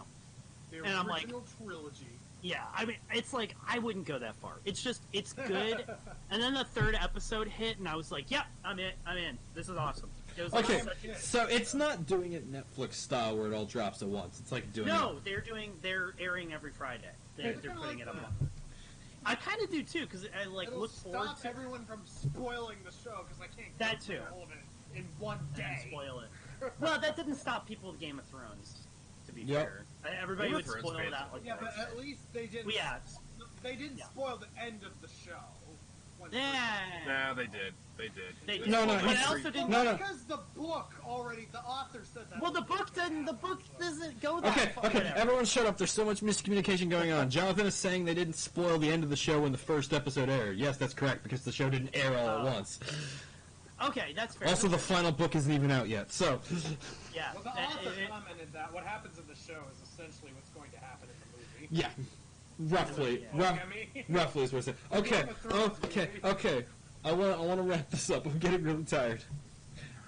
The and I'm like- original trilogy. Yeah, I mean, it's like I wouldn't go that far. It's just it's good. And then the 3rd episode hit, and I was like, yep, I'm in. This is awesome. It was like Okay, such a- so it's not doing it Netflix style where it all drops at once. It's like doing No, they're airing every Friday. They're kinda putting like it up. that. I kind of do too, because I like It'll look forward stop to everyone from spoiling the show because I can't That go through too. all of it in one and day. spoil it. Well, that didn't stop people with Game of Thrones. To be Yep. fair, Everybody Game would of Thrones spoil fans that. Like, Yeah, but at least they didn't. well, yeah, They didn't Yeah. spoil the end of the show. When yeah. Nah, they did. They did. They did. No, but he's- I also didn't. No, no. Because the book already, the author said that. Well, the book doesn't. The book doesn't go that Okay, far. okay, Whatever. everyone shut up. There's so much miscommunication going on. Jonathan is saying they didn't spoil the end of the show when the first episode aired. Yes, that's correct, because the show didn't air all at once. Okay, that's fair. Also, the final book isn't even out yet, so... yeah. Well, the that- author it- commented that what happens in the show is essentially what's going to happen in the movie. Yeah. Roughly. Yeah. Rough, I mean, roughly is what I said. Okay, Game of Thrones okay, movie. okay. I want to wrap this up. I'm getting really tired.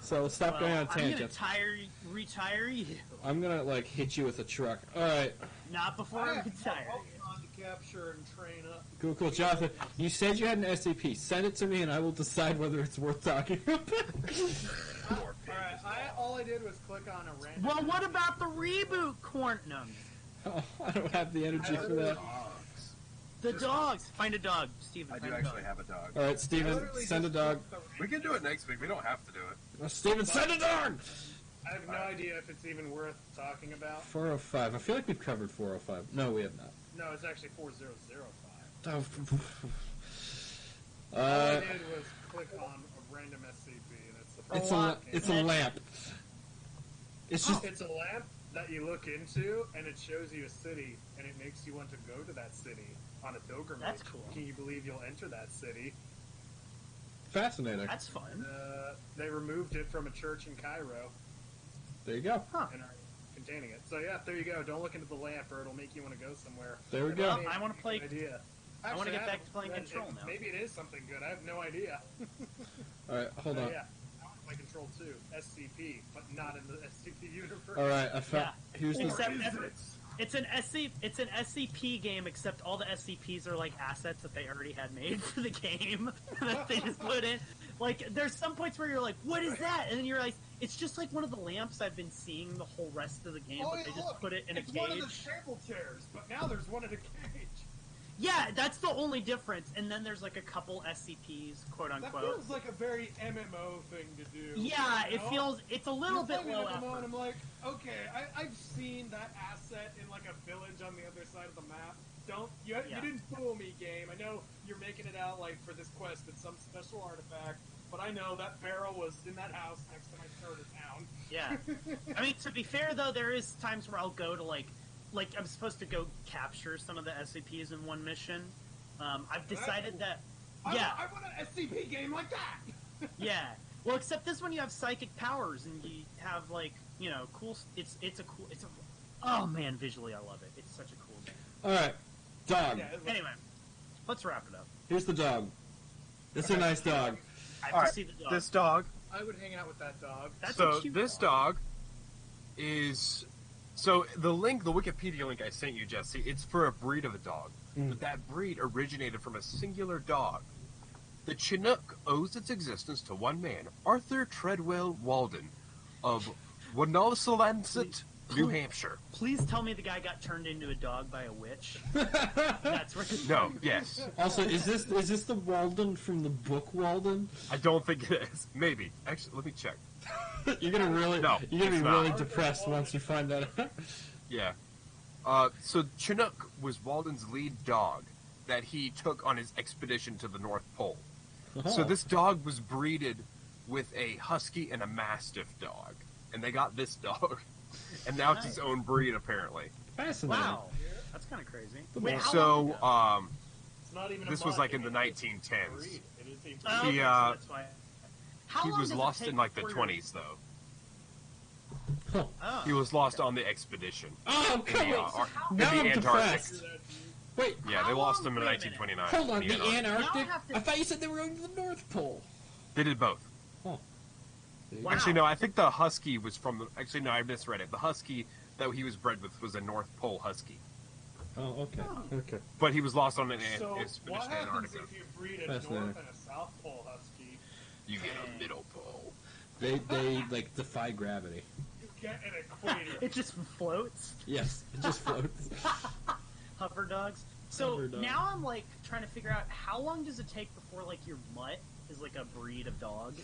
So let's stop going on I'm gonna tangents. retire you. I'm gonna, like, hit you with a truck. Alright. Not before I I have retire more you. Ultron to capture and train up. Cool, cool. Jonathan, you said you had an SCP. Send it to me and I will decide whether it's worth talking about. Alright, all I did was click on a random. Well, what about the reboot corn? No, Oh, I don't have the energy for that. Dogs. the dogs. Find a dog, Steven. I find do a actually dog. have a dog. Alright, I Steven, literally send a just dog. clicked the We can do it next week. We don't have to do it. Steven, send a dog! I have no idea if it's even worth talking about. 405. I feel like we've covered 405. No, we have not. No, it's actually 4005. Oh, All I did was click on a random SCP, and it's the it's first it's a lamp. It's just It's a lamp that you look into, and it shows you a city, and it makes you want to go to that city on a pilgrimage. That's cool. Can you believe you'll enter that city? fascinating. That's fun. They removed it from a church in Cairo There you go. and are containing it. So yeah, there you go. Don't look into the lamp, or it'll make you want to go somewhere. There we It go. may I wanna be a play- good Idea. I wanna Actually, get back haven't to playing read Control it. now. Maybe it is something good. I have no idea. Alright, hold on. Yeah, I want to play Control 2, SCP, but not in the SCP universe. Alright, I found. Yeah. Here's the. Except Is every- it? It's an SCP game, except all the SCPs are like assets that they already had made for the game that they just put in. Like, there's some points where you're like, "What is that?" And then you realize it's just like one of the lamps I've been seeing the whole rest of the game, but they just put it in a it's one of the cage. table chairs, but now there's one in a cage. Yeah, that's the only difference. And then there's like a couple SCPs, quote That unquote. feels like a very MMO thing to do. Yeah, you it know? feels it's a little You're bit playing low an MMO effort. and I'm like, okay, I've seen that asset in like a village on the other side of the map. You didn't fool me, game. I know you're making it out like for this quest it's some special artifact, but I know that barrel was in that house next to my starter town. Yeah. I mean, to be fair though, there is times where I'll go to like I'm supposed to go capture some of the SCPs in one mission. I've decided that. Yeah. I want an SCP game like that. Yeah. Well, except this one you have psychic powers and you have like cool. It's a cool. Oh man, visually I love it. It's such a cool game. All right, dog. Yeah, it looks- Anyway, let's wrap it up. Here's the dog. It's a nice dog. I have All to right, see the dog. this dog. I would hang out with that dog. That's So a cute this dog is. So the Wikipedia link I sent you, Jesse, it's for a breed of a dog. But that breed originated from a singular dog. The Chinook owes its existence to one man, Arthur Treadwell Walden, of Wonosolanset, New Hampshire. Please tell me the guy got turned into a dog by a witch. That's where. No, yes. Also, is this the Walden from the book Walden? I don't think it is. Maybe. Actually, let me check. You're gonna really, No, you're gonna it's be not. really depressed once you find that out. Yeah. So Chinook was Walden's lead dog that he took on his expedition to the North Pole. So this dog was breeded with a husky and a mastiff dog, and they got this dog, and now it's its own breed apparently. Fascinating. Wow, that's kind of crazy. The Wait, most- how So long It's not even this a was mutt, like in the it's a 1910s. breed. It is a breed. Oh, He, okay, so that's why. How He long was does it lost take in like the before you're- 20s though. Oh. He was lost on the expedition. Oh, In come the, on. in Now the I'm Antarctic. depressed. Wait, Yeah, How they lost long? him in Wait a minute. 1929. hold on. in The Antarctic? Now I have to- I thought you said they were going to the North Pole. They did both. Oh. Wow. Actually, no, I think the husky was from the... Actually, no, I misread it. The husky that he was bred with was a North Pole husky. Oh, okay. Okay. But he was lost on an So expedition what to happens Antarctica. if you breed a Fascinating. North and a South Pole Husky? You get a middle pole. They like defy gravity. You get an equator. It just floats. Yes, it just floats. Hover dogs. So Hover dog. now I'm like trying to figure out how long does it take before like your mutt is like a breed of dog?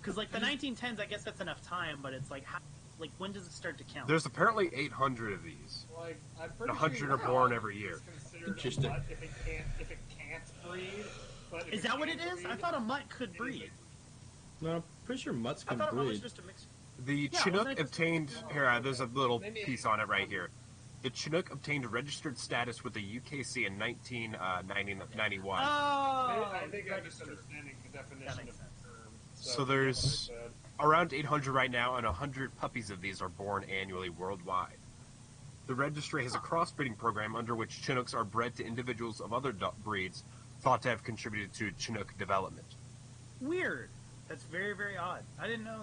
Because like the 1910s, I guess that's enough time, but it's like like when does it start to count? There's apparently 800 of these. Like, I'm pretty 100 sure are born now every year. it's considered a Interesting. mutt if it can't breed. But if Is that what it can is? I breed, thought a mutt could it is breed. No, I'm pretty sure mutts I can thought a mutt was breed. just a mix. The Yeah, Chinook wasn't it- obtained... Here, there's a little piece on it right here. The Chinook obtained registered status with the UKC in 1991. Oh, I think I'm just registered. understanding the That definition makes of sense. the term. So there's around 800 right now, and 100 puppies of these are born annually worldwide. The registry has a crossbreeding program under which Chinooks are bred to individuals of other breeds thought to have contributed to Chinook development. Weird. That's very, very odd. I didn't know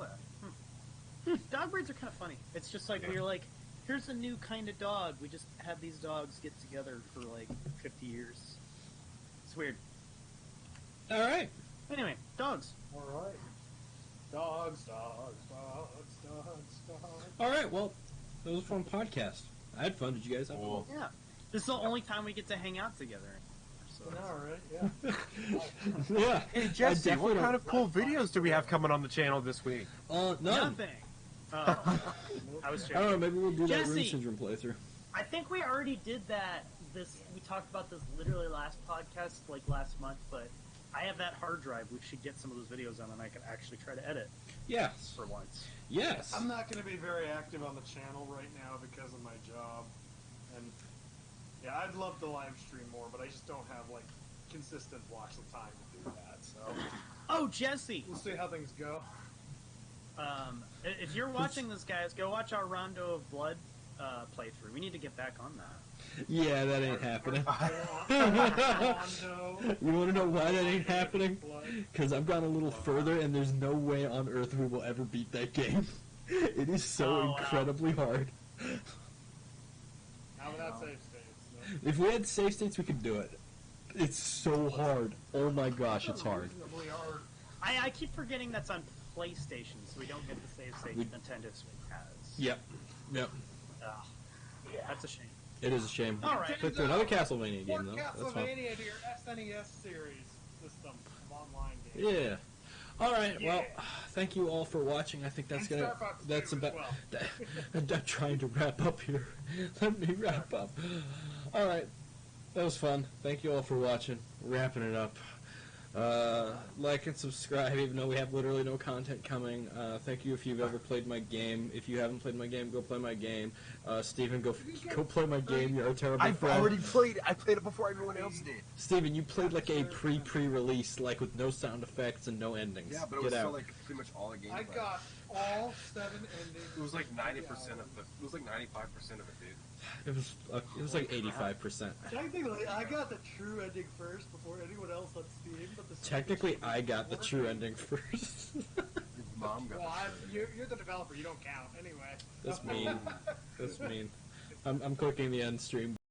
that. Dog breeds are kind of funny. It's just like Yeah. we're like, here's a new kind of dog. We just had these dogs get together for like 50 years. It's weird. All right. Anyway, dogs. All right. Dogs, dogs, dogs, dogs, dogs. All right. Well, it was a fun podcast. I had fun. Did you guys have Cool. Yeah. This is the only time we get to hang out together. So All right, yeah. fun? Yeah. Hey I Jesse, definitely what kind don't- of cool videos do we have coming on the channel this week? None. nothing. Oh, I was I don't know. joking. Maybe we'll do that Room Jesse. Syndrome playthrough. I think we already did that. We talked about this literally last podcast, like last month. But I have that hard drive. We should get some of those videos on, and I can actually try to edit Yes. for once. Yes. I'm not going to be very active on the channel right now because of my job. And yeah, I'd love to live stream more, but I just don't have like consistent blocks of time to do that. So Oh, Jesse. we'll see how things go. If you're watching this, guys, go watch our Rondo of Blood playthrough. We need to get back on that. Yeah, that ain't happening. Rondo, You want to know why that ain't happening? blood. Because I've gone a little further, and there's no way on earth we will ever beat that game. It is so Oh, wow. incredibly hard. without know. save states. No. If we had save states, we could do it. It's so hard. Oh my gosh, it's hard. Reasonably hard. I keep forgetting that's on PlayStation, so we don't get the save state We- Nintendo Switch has. Yep. Yep. Ugh. That's a shame. It is a shame. All right. Click through another Castlevania Port game, though. That's fine. Castlevania to your SNES series system of online games. Yeah. All right. Well, Yeah. thank you all for watching. I think that's And gonna. Star Fox That's 2 as about. well. I'm trying to wrap up here. Let me wrap up. All right. That was fun. Thank you all for watching. Wrapping it up. Like and subscribe, even though we have literally no content coming. Thank you if you've ever played my game. If you haven't played my game, go play my game. Steven, go play my game. You're a terrible I've friend. already played it. I played it before everyone else did. Steven, you played like a pre-release, like with no sound effects and no endings. Yeah, but it Get was out. still like pretty much all the gameplay. I got all 7 endings. It was like 90% of the. It was like 95% of it, dude. It was like 85%. Technically, I got the true ending first before anyone else on Steam. But the Technically, I got the true ending first. His mom got Well, it. you're the developer. You don't count anyway. That's mean. That's mean. I'm clicking the end stream.